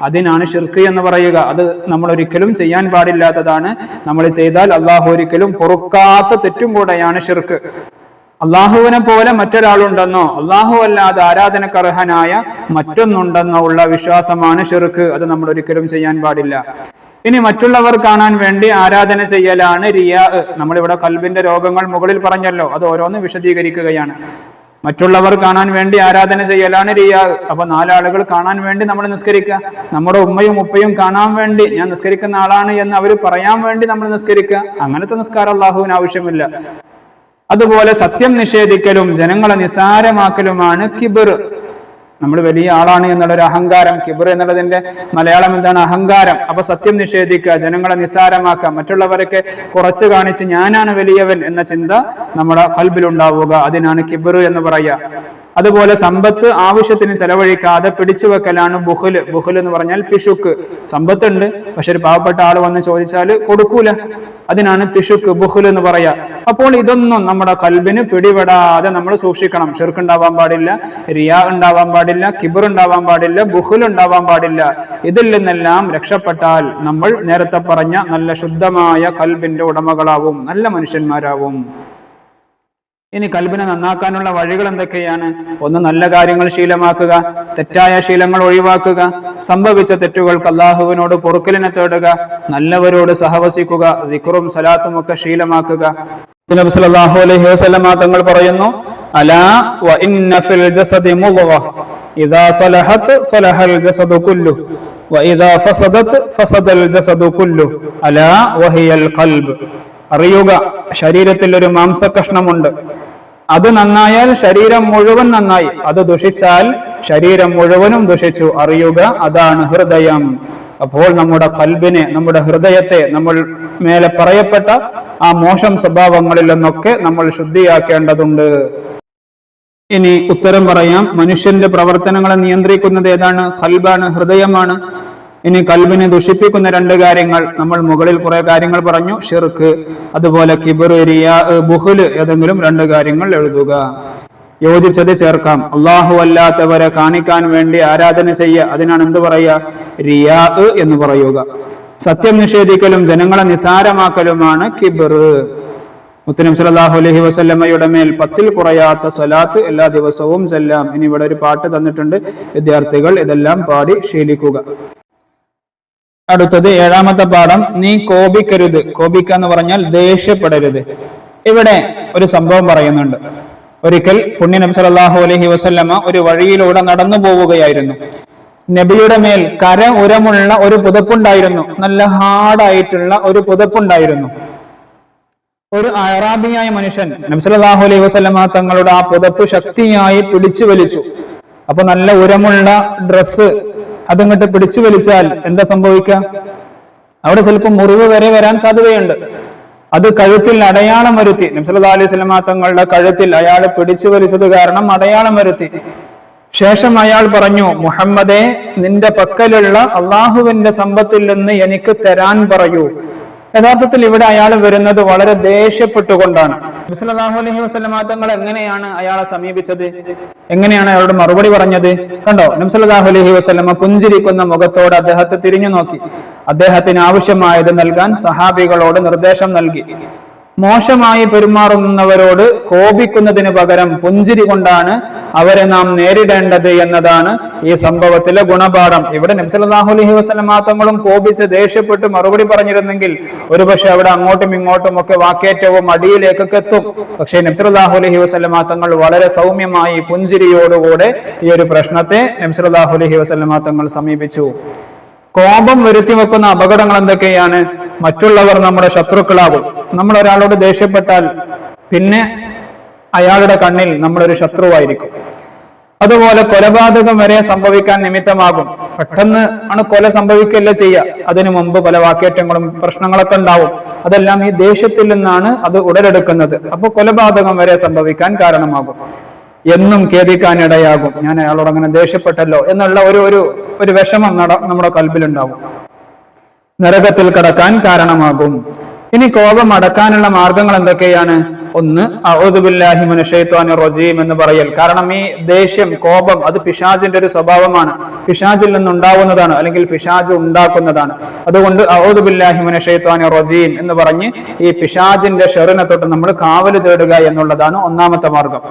Speaker 1: അതിനാണ് ഷിർക്ക് എന്ന് പറയുക. അത് നമ്മൾ ഒരിക്കലും ചെയ്യാൻ പാടില്ലാത്തതാണ്. നമ്മൾ ചെയ്താൽ അള്ളാഹു ഒരിക്കലും പൊറുക്കാത്ത തെറ്റും കൂടെയാണ് ഷിർക്ക്. അള്ളാഹുവിനെ പോലെ മറ്റൊരാളുണ്ടെന്നോ അള്ളാഹു അല്ലാതെ ആരാധനക്കർഹനായ മറ്റൊന്നുണ്ടെന്നോ ഉള്ള വിശ്വാസമാണ് ഷിർക്ക്. അത് നമ്മൾ ഒരിക്കലും ചെയ്യാൻ പാടില്ല. ഇനി മറ്റുള്ളവർ കാണാൻ വേണ്ടി ആരാധന ചെയ്യലാണ് റിയാ. നമ്മളിവിടെ ഖൽബിന്റെ രോഗങ്ങൾ മുകളിൽ പറഞ്ഞല്ലോ, അത് ഓരോന്ന് വിശദീകരിക്കുകയാണ്. മറ്റുള്ളവർ കാണാൻ വേണ്ടി ആരാധന ചെയ്യലാണ് റിയാ. അപ്പൊ 4 ആളുകൾ കാണാൻ വേണ്ടി നമ്മൾ നിസ്കരിക്കുക. നമ്മുടെ ഉമ്മയും ഉപ്പയും കാണാൻ വേണ്ടി ഞാൻ നിസ്കരിക്കുന്ന ആളാണ് എന്ന് അവർ പറയാൻ വേണ്ടി നമ്മൾ നിസ്കരിക്കുക. അങ്ങനത്തെ നിസ്കാരം അള്ളാഹുവിന് ആവശ്യമില്ല. അതുപോലെ സത്യം നിഷേധിക്കലും ജനങ്ങളെ നിസാരമാക്കലുമാണ് കിബ്ർ. നമ്മൾ വലിയ ആളാണ് എന്നുള്ളൊരു അഹങ്കാരം. കിബ്ർ എന്നുള്ളതിന്റെ മലയാളം എന്താണ്? അഹങ്കാരം. അപ്പൊ സത്യം നിഷേധിക്കുക, ജനങ്ങളെ നിസാരമാക്കുക, മറ്റുള്ളവരൊക്കെ കുറച്ച് കാണിച്ച് ഞാനാണ് വലിയവൻ എന്ന ചിന്ത നമ്മുടെ ഖൽബിലുണ്ടാവുക, അതിനാണ് കിബ്ർ എന്ന് പറയുക. അതുപോലെ സമ്പത്ത് ആവശ്യത്തിന് ചെലവഴിക്കാതെ പിടിച്ചു വെക്കലാണ് ബുഖ്ല്. ബുഖ്ല് എന്ന് പറഞ്ഞാൽ പിശുക്ക്. സമ്പത്തുണ്ട്, പക്ഷെ ഒരു പാവപ്പെട്ട ആൾ വന്ന് ചോദിച്ചാൽ കൊടുക്കൂല, അതിനാണ് പിശുക്ക്, ബുഖ്ല് എന്ന് പറയാ. അപ്പോൾ ഇതൊന്നും നമ്മുടെ ഖൽബിന് പിടിപെടാതെ നമ്മൾ സൂക്ഷിക്കണം. ഷിർക്ക് ഉണ്ടാവാൻ പാടില്ല, റിയാ ഉണ്ടാവാൻ പാടില്ല, കിബ്ർ ഉണ്ടാവാൻ പാടില്ല, ബുഖ്ൽ ഉണ്ടാവാൻ പാടില്ല. ഇതിൽ നിന്നെല്ലാം രക്ഷപ്പെട്ടാൽ നമ്മൾ നേരത്തെ പറഞ്ഞ നല്ല ശുദ്ധമായ ഖൽബിന്റെ ഉടമകളാവും, നല്ല മനുഷ്യന്മാരാവും. ഇനി ഖൽബിനെ നന്നാക്കാനുള്ള വഴികൾ എന്തൊക്കെയാണ്? ഒന്ന്, നല്ല കാര്യങ്ങൾ ശീലമാക്കുക, തെറ്റായ ശീലങ്ങൾ ഒഴിവാക്കുക, സംഭവിച്ച തെറ്റുകൾക്ക് അള്ളാഹുവിനോട് പൊറുക്കലിനെ തേടുക, നല്ലവരോട് സഹവസിക്കുക, ദിക്റും സലാത്തും ഒക്കെ ശീലമാക്കുക. നബി സല്ലല്ലാഹു അലൈഹി വസല്ലം തങ്ങൾ പറയുന്നു, അലാ വ ഇന്ന ഫിൽ ജസദി മുദ്ഗ ഇദാ സലഹത് സലഹൽ ജസദു കുല്ലുഹു വ ഇദാ ഫസദത് ഫസദൽ ജസദു കുല്ലുഹു അലാ വഹിയൽ ഖൽബ്. അറിയുക, ശരീരത്തിൽ ഒരു മാംസകഷ്ണമുണ്ട്. അത് നന്നായാൽ ശരീരം മുഴുവൻ നന്നായി, അത് ദുഷിച്ചാൽ ശരീരം മുഴുവനും ദുഷിച്ചു. അറിയുക, അതാണ് ഹൃദയം. അപ്പോൾ നമ്മുടെ ഖൽബിനെ, നമ്മുടെ ഹൃദയത്തെ നമ്മൾ മേലെ പറയപ്പെട്ട ആ മോശം സ്വഭാവങ്ങളിൽ നിന്നൊക്കെ നമ്മൾ ശുദ്ധിയാക്കേണ്ടതുണ്ട്. ഇനി ഉത്തരം പറയാം. മനുഷ്യന്റെ പ്രവർത്തനങ്ങളെ നിയന്ത്രിക്കുന്നത് ഏതാണ്? ഖൽബാണ്, ഹൃദയമാണ്. ഇനി കൽബിനെ ദുഷിപ്പിക്കുന്ന രണ്ട് കാര്യങ്ങൾ, നമ്മൾ മുകളിൽ കുറെ കാര്യങ്ങൾ പറഞ്ഞു. ഷിർക്ക്, അതുപോലെ കിബ്ർ, റിയാ, ബുഖ്ല്, ഏതെങ്കിലും രണ്ട് കാര്യങ്ങൾ എഴുതുക. യോജിച്ചത് ചേർക്കാം. അള്ളാഹു അല്ലാത്തവരെ കാണിക്കാൻ വേണ്ടി ആരാധന ചെയ്യുക, അതിനാണ് എന്ത് പറയുക? റിയാ എന്ന് പറയുക. സത്യം നിഷേധിക്കലും ജനങ്ങളെ നിസാരമാക്കലുമാണ് കിബ്ർ. മുത്തനബി സല്ലല്ലാഹു അലൈഹി വസല്ലമയുടെ മേൽ 10 കുറയാത്ത സ്വലാത്ത് എല്ലാ ദിവസവും ചൊല്ലാം. ഇനി ഇവിടെ ഒരു പാട്ട് തന്നിട്ടുണ്ട്, വിദ്യാർത്ഥികൾ ഇതെല്ലാം പാടി ശീലിക്കുക. അടുത്തത് 7ാമത്തെ പാഠം. നീ കോപിക്കരുത്. കോപിക്കുക എന്ന് പറഞ്ഞാൽ ദേഷ്യപ്പെടരുത്. ഇവിടെ ഒരു സംഭവം പറയുന്നുണ്ട്. ഒരിക്കൽ പുണ്യ നബി സല്ലല്ലാഹു അലൈഹി വസല്ലമ ഒരു വഴിയിലൂടെ നടന്നു പോവുകയായിരുന്നു. നബിയുടെ മേൽ കര ഉരമുള്ള ഒരു പുതപ്പുണ്ടായിരുന്നു. നല്ല ഹാർഡായിട്ടുള്ള ഒരു പുതപ്പുണ്ടായിരുന്നു. ഒരു അറാബിയായ മനുഷ്യൻ നബി സല്ലല്ലാഹു അലൈഹി വസല്ലമ തങ്ങളുടെ ആ പുതപ്പ് ശക്തിയായി പിടിച്ചു വലിച്ചു. അപ്പൊ നല്ല ഉരമുള്ള ഡ്രസ്സ് അതങ്ങോട്ട് പിടിച്ചു വലിച്ചാൽ എന്താ സംഭവിക്കുക? അവിടെ ചിലപ്പോൾ മുറിവ് വരെ വരാൻ സാധ്യതയുണ്ട്. അത് കഴുത്തിൽ അടയാളം വരുത്തി. നബി സല്ലല്ലാഹു അലൈഹി വസല്ലമ തങ്ങളുടെ കഴുത്തിൽ അയാൾ പിടിച്ചു വലിച്ചത് കാരണം അടയാളം വരുത്തി. ശേഷം അയാൾ പറഞ്ഞു, മുഹമ്മദേ, നിന്റെ പക്കലുള്ള അള്ളാഹുവിന്റെ സമ്പത്തിൽ നിന്ന് എനിക്ക് തരാൻ പറയൂ. യഥാർത്ഥത്തിൽ ഇവിടെ അയാൾ വരുന്നത് വളരെ ദേഷ്യപ്പെട്ടുകൊണ്ടാണ്. നബി സല്ലല്ലാഹു അലൈഹി വസല്ലമ തങ്ങൾ എങ്ങനെയാണ് അയാളെ സമീപിച്ചത്? എങ്ങനെയാണ് അയാളോട് മറുപടി പറഞ്ഞത്? കണ്ടോ, നബി സല്ലല്ലാഹു അലൈഹി വസല്ലമ പുഞ്ചിരിക്കുന്ന മുഖത്തോട് അദ്ദേഹത്തെ തിരിഞ്ഞു നോക്കി. അദ്ദേഹത്തിന് ആവശ്യമായത് നൽകാൻ സഹാബികളോട് നിർദ്ദേശം നൽകി. മോശമായി പെരുമാറുന്നവരോട് കോപിക്കുന്നതിന് പകരം പുഞ്ചിരി കൊണ്ടാണ് അവരെ നാം നേരിടേണ്ടത് എന്നതാണ് ഈ സംഭവത്തിലെ ഗുണപാഠം. ഇവിടെ നബി സല്ലല്ലാഹു അലൈഹി വസല്ലമ തങ്ങളും കോപിച്ച് ദേഷ്യപ്പെട്ട് മറുപടി പറഞ്ഞിരുന്നെങ്കിൽ ഒരുപക്ഷെ അവിടെ അങ്ങോട്ടും ഇങ്ങോട്ടും ഒക്കെ വാക്കേറ്റവും അടിയിലേക്കൊക്കെ എത്തും. പക്ഷേ നബി സല്ലല്ലാഹു അലൈഹി വസല്ലമ തങ്ങൾ വളരെ സൗമ്യമായി പുഞ്ചിരിയോടുകൂടെ ഈ ഒരു പ്രശ്നത്തെ നബി സല്ലല്ലാഹു അലൈഹി വസല്ലമ തങ്ങൾ സമീപിച്ചു. കോപം വരുത്തി വെക്കുന്ന അപകടങ്ങൾ എന്തൊക്കെയാണ്? മറ്റുള്ളവർ നമ്മുടെ ശത്രുക്കളാകും. നമ്മൾ ഒരാളോട് ദേഷ്യപ്പെട്ടാൽ പിന്നെ അയാളുടെ കണ്ണിൽ നമ്മളൊരു ശത്രുവായിരിക്കും. അതുപോലെ കൊലപാതകം വരെ സംഭവിക്കാൻ നിമിത്തമാകും. പെട്ടെന്ന് ആണ് കൊല സംഭവിക്കുകയല്ല ചെയ്യുക, അതിനു മുമ്പ് പല വാക്കേറ്റങ്ങളും പ്രശ്നങ്ങളൊക്കെ ഉണ്ടാവും. അതെല്ലാം ഈ ദേഷ്യത്തിൽ നിന്നാണ് അത് ഉടലെടുക്കുന്നത്. അപ്പോൾ കൊലപാതകം വരെ സംഭവിക്കാൻ കാരണമാകും. എന്നും ഖേദിക്കാനിടയാകും. ഞാൻ അയാളോട് അങ്ങനെ ദേഷ്യപ്പെട്ടല്ലോ എന്നുള്ള ഒരു വിഷമം നമ്മുടെ കൽബിലുണ്ടാവും. നരകത്തിൽ കടക്കാൻ കാരണമാകും. ഇനി കോപം അടക്കാനുള്ള മാർഗങ്ങൾ എന്തൊക്കെയാണ്? ഒന്ന്, അഊദു ബില്ലാഹി മിനശ് ശൈത്വാനിർ റജീം എന്ന് പറയൽ. കാരണം ഈ ദേഷ്യം, കോപം അത് പിശാചിന്റെ ഒരു സ്വഭാവമാണ്. പിശാചിൽ നിന്നുണ്ടാവുന്നതാണ്, അല്ലെങ്കിൽ പിശാച് ഉണ്ടാക്കുന്നതാണ്. അതുകൊണ്ട് അഊദു ബില്ലാഹി മിനശ് ശൈത്വാനിർ റജീം എന്ന് പറഞ്ഞ് ഈ പിശാചിന്റെ ഷെറിനെ തൊട്ട് നമ്മൾ കാവല് തേടുക എന്നുള്ളതാണ് ഒന്നാമത്തെ മാർഗം.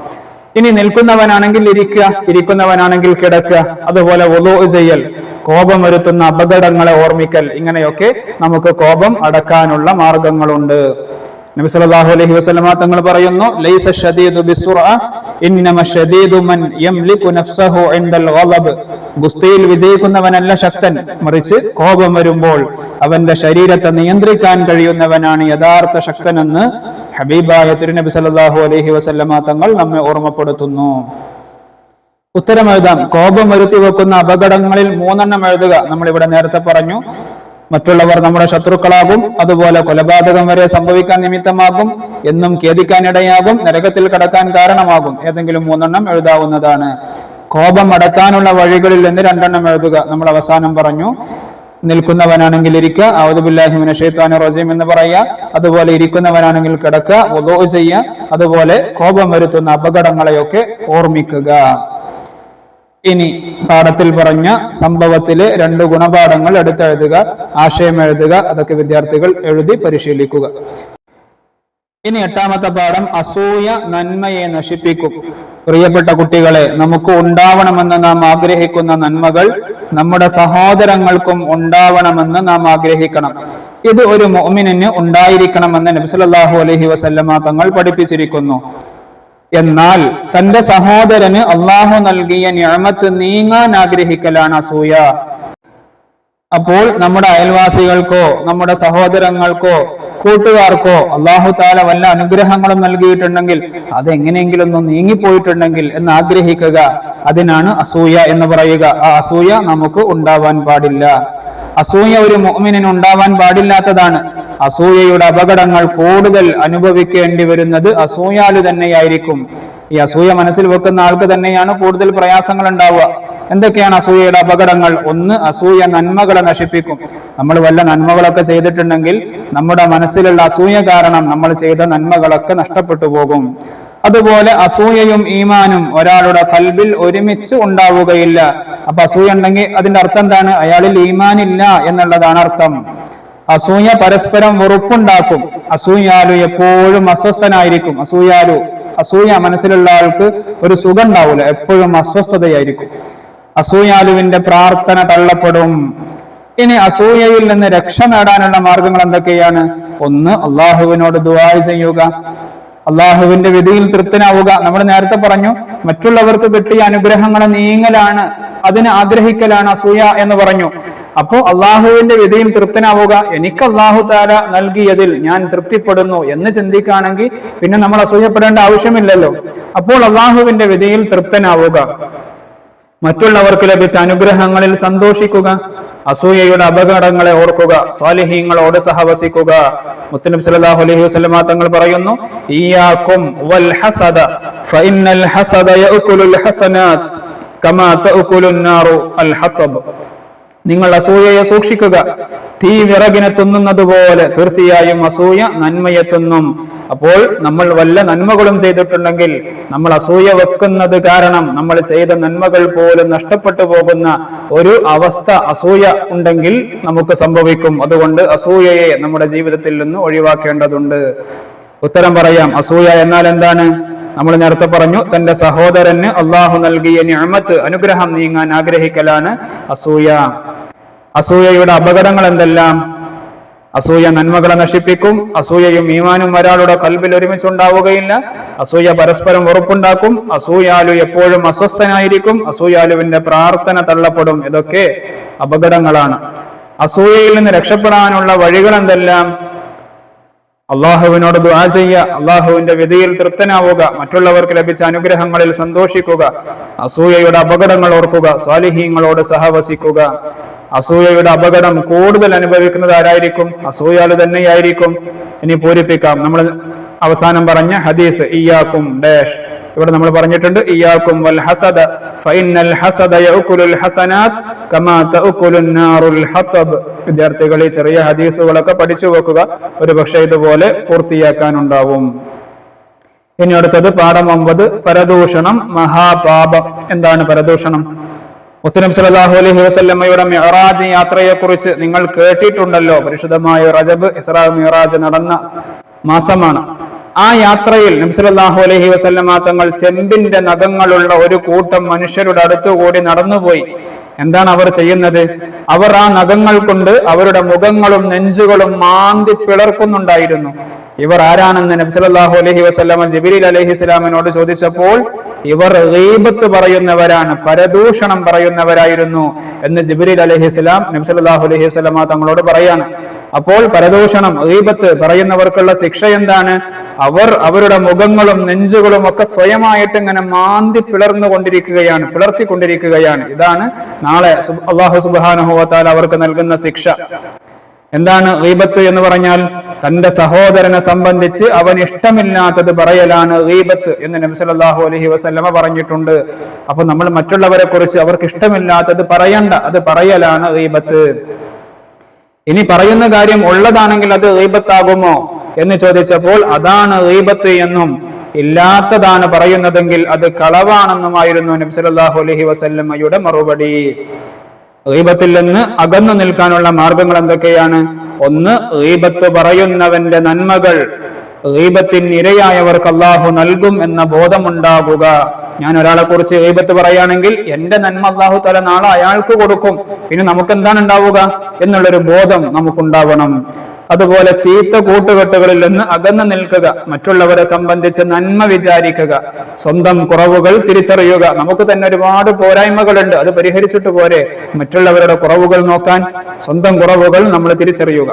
Speaker 1: ഇനി നിൽക്കുന്നവനാണെങ്കിൽ ഇരിക്കുക, ഇരിക്കുന്നവനാണെങ്കിൽ കിടക്കുക. അതുപോലെ വുളൂ ചെയ്യൽ, കോപം വരുത്തുന്ന അപകടങ്ങളെ ഓർമ്മിക്കൽ. ഇങ്ങനെയൊക്കെ നമുക്ക് കോപം അടക്കാനുള്ള മാർഗങ്ങളുണ്ട്. നബി സല്ലല്ലാഹു അലൈഹി വസല്ലമ തങ്ങൾ പറയുന്നു, ലൈസ ശദീദു ബിസ്സുറഅ ഇന്നമ ശദീദു മൻ യംലികു നഫ്സഹു ഇൻദൽ ഗളബ്. ഗുസ്തിയിൽ വിജയിക്കുന്നവനല്ല ശക്തൻ, മറിച്ച് കോപം വരുമ്പോൾ അവന്റെ ശരീരത്തെ നിയന്ത്രിക്കാൻ കഴിയുന്നവനാണ് യഥാർത്ഥ ശക്തനെന്ന് ഹബീബായ തിരുനബി സല്ലല്ലാഹു അലൈഹി വസല്ലമ തങ്ങൾ നമ്മെ ഓർമ്മപ്പെടുത്തുന്നു. ഉത്തരം എഴുതാം. കോപം വരുത്തി വെക്കുന്ന അപകടങ്ങളിൽ 3 എഴുതുക. നമ്മൾ ഇവിടെ നേരത്തെ പറഞ്ഞു, മറ്റുള്ളവർ നമ്മുടെ ശത്രുക്കളാകും, അതുപോലെ കൊലപാതകം വരെ സംഭവിക്കാൻ നിമിത്തമാകും, എന്നും ഖേദിക്കാനിടയാകും, നരകത്തിൽ കടക്കാൻ കാരണമാകും. ഏതെങ്കിലും 3 എഴുതാവുന്നതാണ്. കോപം അടക്കാനുള്ള വഴികളിൽ നിന്ന് 2 എഴുതുക. നമ്മൾ അവസാനം പറഞ്ഞു, നിൽക്കുന്നവനാണെങ്കിൽ ഇരിക്കുക, അഊദു ബില്ലാഹി മിനശ് ശൈത്വാനിർ റജീം എന്ന് പറയുക. അതുപോലെ ഇരിക്കുന്നവനാണെങ്കിൽ കിടക്കുക, വുളൂ ചെയ്യുക. അതുപോലെ കോപം വരുത്തുന്ന അപകടങ്ങളെയൊക്കെ ഓർമ്മിക്കുക. ഇനി പാഠത്തിൽ പറഞ്ഞ സംഭവത്തിലെ 2 ഗുണപാഠങ്ങൾ എടുത്തെഴുതുക, ആശയം എഴുതുക. അതൊക്കെ വിദ്യാർത്ഥികൾ എഴുതി പരിശീലിക്കുക. ഇനി 8ാമത്തെ പാഠം, അസൂയ നന്മയെ നശിപ്പിക്കും. പ്രിയപ്പെട്ട കുട്ടികളെ, നമുക്ക് ഉണ്ടാവണമെന്ന് നാം ആഗ്രഹിക്കുന്ന നന്മകൾ നമ്മുടെ സഹോദരങ്ങൾക്കും ഉണ്ടാവണമെന്ന് നാം ആഗ്രഹിക്കണം. ഇത് ഒരു മുഅ്മിനിന് ഉണ്ടായിരിക്കണമെന്ന് നബി സല്ലല്ലാഹു അലൈഹി വസല്ലമ തങ്ങൾ പഠിപ്പിച്ചിരിക്കുന്നു. എന്നാൽ തന്റെ സഹോദരന് അള്ളാഹു നൽകിയ നിഅമത്ത് നീങ്ങാൻ ആഗ്രഹിക്കലാണ് അസൂയ. അപ്പോൾ നമ്മുടെ അയൽവാസികൾക്കോ നമ്മുടെ സഹോദരങ്ങൾക്കോ കൂട്ടുകാർക്കോ അള്ളാഹു താല വല്ല അനുഗ്രഹങ്ങളും നൽകിയിട്ടുണ്ടെങ്കിൽ അതെങ്ങനെയെങ്കിലും ഒന്ന് നീങ്ങിപ്പോയിട്ടുണ്ടെങ്കിൽ എന്ന് ആഗ്രഹിക്കുക, അതിനാണ് അസൂയ എന്ന് പറയുക. ആ അസൂയ നമുക്ക് ഉണ്ടാവാൻ പാടില്ല. അസൂയ ഒരു മുഅ്മിനിന് ഉണ്ടാവാൻ പാടില്ലാത്തതാണ്. അസൂയയുടെ അപകടങ്ങൾ കൂടുതൽ അനുഭവിക്കേണ്ടി വരുന്നത് അസൂയാലു തന്നെയായിരിക്കും. ഈ അസൂയ മനസ്സിൽ വെക്കുന്ന ആൾക്ക് തന്നെയാണ് കൂടുതൽ പ്രയാസങ്ങൾ ഉണ്ടാവുക. എന്തൊക്കെയാണ് അസൂയയുടെ അപകടങ്ങൾ? ഒന്ന്, അസൂയ നന്മകളെ നശിപ്പിക്കും. നമ്മൾ വല്ല നന്മകളൊക്കെ ചെയ്തിട്ടുണ്ടെങ്കിൽ നമ്മുടെ മനസ്സിലുള്ള അസൂയ കാരണം നമ്മൾ ചെയ്ത നന്മകളൊക്കെ നഷ്ടപ്പെട്ടു പോകും. അതുപോലെ അസൂയയും ഈമാനും ഒരാളുടെ ഖൽബിൽ ഒരുമിച്ച് ഉണ്ടാവുകയില്ല. അപ്പൊ അസൂയ ഉണ്ടെങ്കിൽ അതിന്റെ അർത്ഥം എന്താണ്? അയാളിൽ ഈമാൻ ഇല്ല എന്നുള്ളതാണ് അർത്ഥം. അസൂയ പരസ്പരം വെറുപ്പുണ്ടാക്കും. അസൂയാലു എപ്പോഴും അസ്വസ്ഥനായിരിക്കും. അസൂയ മനസ്സിലുള്ള ആൾക്ക് ഒരു സുഖം ഉണ്ടാവില്ല, എപ്പോഴും അസ്വസ്ഥതയായിരിക്കും. അസൂയാലുവിന്റെ പ്രാർത്ഥന തള്ളപ്പെടും. ഇനി അസൂയയിൽ നിന്ന് രക്ഷ നേടാനുള്ള മാർഗങ്ങൾ എന്തൊക്കെയാണ്? ഒന്ന്, അള്ളാഹുവിനോട് ദുആ ചെയ്യുക, അള്ളാഹുവിന്റെ വിധിയിൽ തൃപ്തനാവുക. നമ്മൾ നേരത്തെ പറഞ്ഞു, മറ്റുള്ളവർക്ക് കിട്ടിയ അനുഗ്രഹങ്ങളെ നീങ്ങലാണ്, അതിന് ആഗ്രഹിക്കലാണ് അസൂയ എന്ന് പറഞ്ഞു. അപ്പോ അള്ളാഹുവിന്റെ വിധിയിൽ തൃപ്തനാവുക, എനിക്ക് അള്ളാഹു താല നൽകിയതിൽ ഞാൻ തൃപ്തിപ്പെടുന്നു എന്ന് ചിന്തിക്കുകയാണെങ്കിൽ പിന്നെ നമ്മൾ അസൂയപ്പെടേണ്ട ആവശ്യമില്ലല്ലോ. അപ്പോൾ അള്ളാഹുവിന്റെ വിധിയിൽ തൃപ്തനാവുക, മറ്റുള്ളവർക്ക് ലഭിച്ച അനുഗ്രഹങ്ങളിൽ സന്തോഷിക്കുക, അസൂയയുടെ അപകടങ്ങളെ ഓർക്കുക, സ്വാലിഹീങ്ങളോട് സഹവസിക്കുക. മുത്തനബി സല്ലല്ലാഹു അലൈഹി വസല്ലമ തങ്ങൾ പറയുന്നു, ഇയ്യാകും വൽ ഹസദ ഫഇന്നൽ ഹസദ യഅകുലുൽ ഹസനാത് കമാ തഅകുലുൻ നാറു അൽ ഹതബ്. നിങ്ങൾ അസൂയയെ സൂക്ഷിക്കുക, തീ വിറകിനെ തിന്നുന്നത് പോലെ തീർച്ചയായും അസൂയ നന്മയെ തിന്നും. അപ്പോൾ നമ്മൾ വല്ല നന്മകളും ചെയ്തിട്ടുണ്ടെങ്കിൽ നമ്മൾ അസൂയ വെക്കുന്നത് കാരണം നമ്മൾ ചെയ്ത നന്മകൾ പോലും നഷ്ടപ്പെട്ടു പോകുന്ന ഒരു അവസ്ഥ അസൂയ ഉണ്ടെങ്കിൽ നമുക്ക് സംഭവിക്കും. അതുകൊണ്ട് അസൂയയെ നമ്മുടെ ജീവിതത്തിൽ നിന്ന് ഒഴിവാക്കേണ്ടതുണ്ട്. ഉത്തരം പറയാം. അസൂയ എന്നാൽ എന്താണ്? നമ്മൾ നേരത്തെ പറഞ്ഞു, തന്റെ സഹോദരന് അള്ളാഹു നൽകിയ നിഅമത്ത്, അനുഗ്രഹം നീങ്ങാൻ ആഗ്രഹിക്കലാണ് അസൂയ. അസൂയയുടെ അപകടങ്ങൾ എന്തെല്ലാം? അസൂയ നന്മകളെ നശിപ്പിക്കും. അസൂയയും ഈമാനും ഒരാളുടെ ഖൽബിൽ ഒരുമിച്ചുണ്ടാവുകയില്ല. അസൂയ പരസ്പരം വെറുപ്പുണ്ടാക്കും. അസൂയാലു എപ്പോഴും അസ്വസ്ഥനായിരിക്കും. അസൂയാലുവിന്റെ പ്രാർത്ഥന തള്ളപ്പെടും. ഇതൊക്കെ അപകടങ്ങളാണ്. അസൂയയിൽ നിന്ന് രക്ഷപ്പെടാനുള്ള വഴികൾ എന്തെല്ലാം? അള്ളാഹുവിനോട് ദുആ ചെയ്യുക, അള്ളാഹുവിന്റെ വിധിയിൽ തൃപ്തനാവുക, മറ്റുള്ളവർക്ക് ലഭിച്ച അനുഗ്രഹങ്ങളിൽ സന്തോഷിക്കുക, അസൂയയുടെ അപകടങ്ങൾ ഓർക്കുക, സ്വാലിഹീങ്ങളോട് സഹവസിക്കുക. അസൂയയുടെ അപകടം കൂടുതൽ അനുഭവിക്കുന്നത് ആരായിരിക്കും? അസൂയാലു തന്നെയായിരിക്കും. ഇനി പൂരിപ്പിക്കാം. നമ്മൾ അവസാനം പറഞ്ഞ ഹദീസ്, ഇയ്യാക്കും ഡാഷ്, ഇവിടെ നമ്മൾ പറഞ്ഞിട്ടുണ്ട്, ഇയ്യാക്കും വൽ ഹസദ ഫഇന്നൽ ഹസദ യഅകുലുൽ ഹസനാത് കമാ തഅകുലുൻ നാറുൽ ഹതബ്. വിദ്യാർത്ഥികൾ ഈ ചെറിയ ഹദീസുകളൊക്കെ പഠിച്ചു വെക്കുക, ഒരുപക്ഷെ ഇതുപോലെ പൂർത്തിയാക്കാനുണ്ടാവും. ഇനി അടുത്തത് പാഠം 9, പരദൂഷണം മഹാപാപം. എന്താണ് പരദൂഷണം? മുത്തനബി സല്ലല്ലാഹു അലൈഹി വസല്ലമയുടെ മിഅ്റാജ് യാത്രയെക്കുറിച്ച് നിങ്ങൾ കേട്ടിട്ടുണ്ടല്ലോ. പരിശുദ്ധമായ റജബ്, ഇസ്രാ മിഅ്റാജ് നടന്ന മാസമാണ്. ആ യാത്രയിൽ നബി സല്ലല്ലാഹു അലൈഹി വസല്ലമ തങ്ങൾ ചെമ്പിന്റെ നഖങ്ങളുള്ള ഒരു കൂട്ടം മനുഷ്യരുടെ അടുത്തുകൂടി നടന്നുപോയി. എന്താണ് അവർ ചെയ്യുന്നത്? അവർ ആ നഖങ്ങൾ കൊണ്ട് അവരുടെ മുഖങ്ങളും നെഞ്ചുകളും മാന്തി പിളർക്കുന്നുണ്ടായിരുന്നു. ഇവർ ആരാണെന്ന് നബി സല്ലല്ലാഹു അലൈഹി വസല്ലമ ജിബ്രീൽ അലൈഹിസ്സലാമിനോട് ചോദിച്ചപ്പോൾ ഇവർ ഗീബത്ത് പറയുന്നവരാണ്, പരദൂഷണം പറയുന്നവരായിരുന്നു എന്ന് ജിബ്രീൽ അലൈഹിസ്സലാം നബി സല്ലല്ലാഹു അലൈഹി വസല്ലമ തങ്ങളോട് പറയാണ്. അപ്പോൾ പരദൂഷണം, ഗീബത്ത് പറയുന്നവർക്കുള്ള ശിക്ഷ എന്താണ്? അവർ അവരുടെ മുഖങ്ങളും നെഞ്ചുകളും ഒക്കെ സ്വയമായിട്ട് ഇങ്ങനെ മാന്തി പിളർത്തിക്കൊണ്ടിരിക്കുകയാണ്. ഇതാണ് നാളെ അല്ലാഹു സുബ്ഹാനഹു വ തആല അവർക്ക് നൽകുന്ന ശിക്ഷ. എന്താണ് ഗീബത്ത് എന്ന് പറഞ്ഞാൽ? തന്റെ സഹോദരനെ സംബന്ധിച്ച് അവൻ ഇഷ്ടമില്ലാത്തത് പറയലാണ് ഗീബത്ത് എന്ന് നബി സല്ലല്ലാഹു അലൈഹി വസല്ലമ പറഞ്ഞിട്ടുണ്ട്. അപ്പൊ നമ്മൾ മറ്റുള്ളവരെ കുറിച്ച് അവർക്ക് ഇഷ്ടമില്ലാത്തത് പറയണ്ട, അത് പറയലാണ് ഗീബത്ത്. ഇനി പറയുന്ന കാര്യം ഉള്ളതാണെങ്കിൽ അത് ഗീബത്താകുമോ എന്ന് ചോദിച്ചപ്പോൾ അതാണ് ഗീബത്ത് എന്നും ഇല്ലാത്തതാണ് പറയുന്നതെങ്കിൽ അത് കളവാണെന്നുമായിരുന്നു നബി സല്ലല്ലാഹു അലൈഹി വസല്ലമയുടെ മറുപടി. ഗീബത്തിൽ നിന്ന് അകന്നു നിൽക്കാനുള്ള മാർഗങ്ങൾ എന്തൊക്കെയാണ്? ഒന്ന്, ഗീബത്ത് പറയുന്നവന്റെ നന്മകൾ ഗീബത്തിന് ഇരയായവർക്ക് അള്ളാഹു നൽകും എന്ന ബോധമുണ്ടാകുക. ഞാൻ ഒരാളെ കുറിച്ച് ഗീബത്ത് പറയുകയാണെങ്കിൽ എന്റെ നന്മ അള്ളാഹു തആല നാളെ അയാൾക്ക് കൊടുക്കും, പിന്നെ നമുക്ക് എന്താണ് ഉണ്ടാവുക എന്നുള്ളൊരു ബോധം നമുക്കുണ്ടാവണം. അതുപോലെ ചീത്ത കൂട്ടുകെട്ടുകളിൽ നിന്ന് അകന്നു നിൽക്കുക, മറ്റുള്ളവരെ സംബന്ധിച്ച് നന്മ വിചാരിക്കുക, സ്വന്തം കുറവുകൾ തിരിച്ചറിയുക. നമുക്ക് തന്നെ ഒരുപാട് പോരായ്മകളുണ്ട്, അത് പരിഹരിച്ചിട്ട് പോരെ മറ്റുള്ളവരുടെ കുറവുകൾ നോക്കാൻ? സ്വന്തം കുറവുകൾ നമ്മൾ തിരിച്ചറിയുക.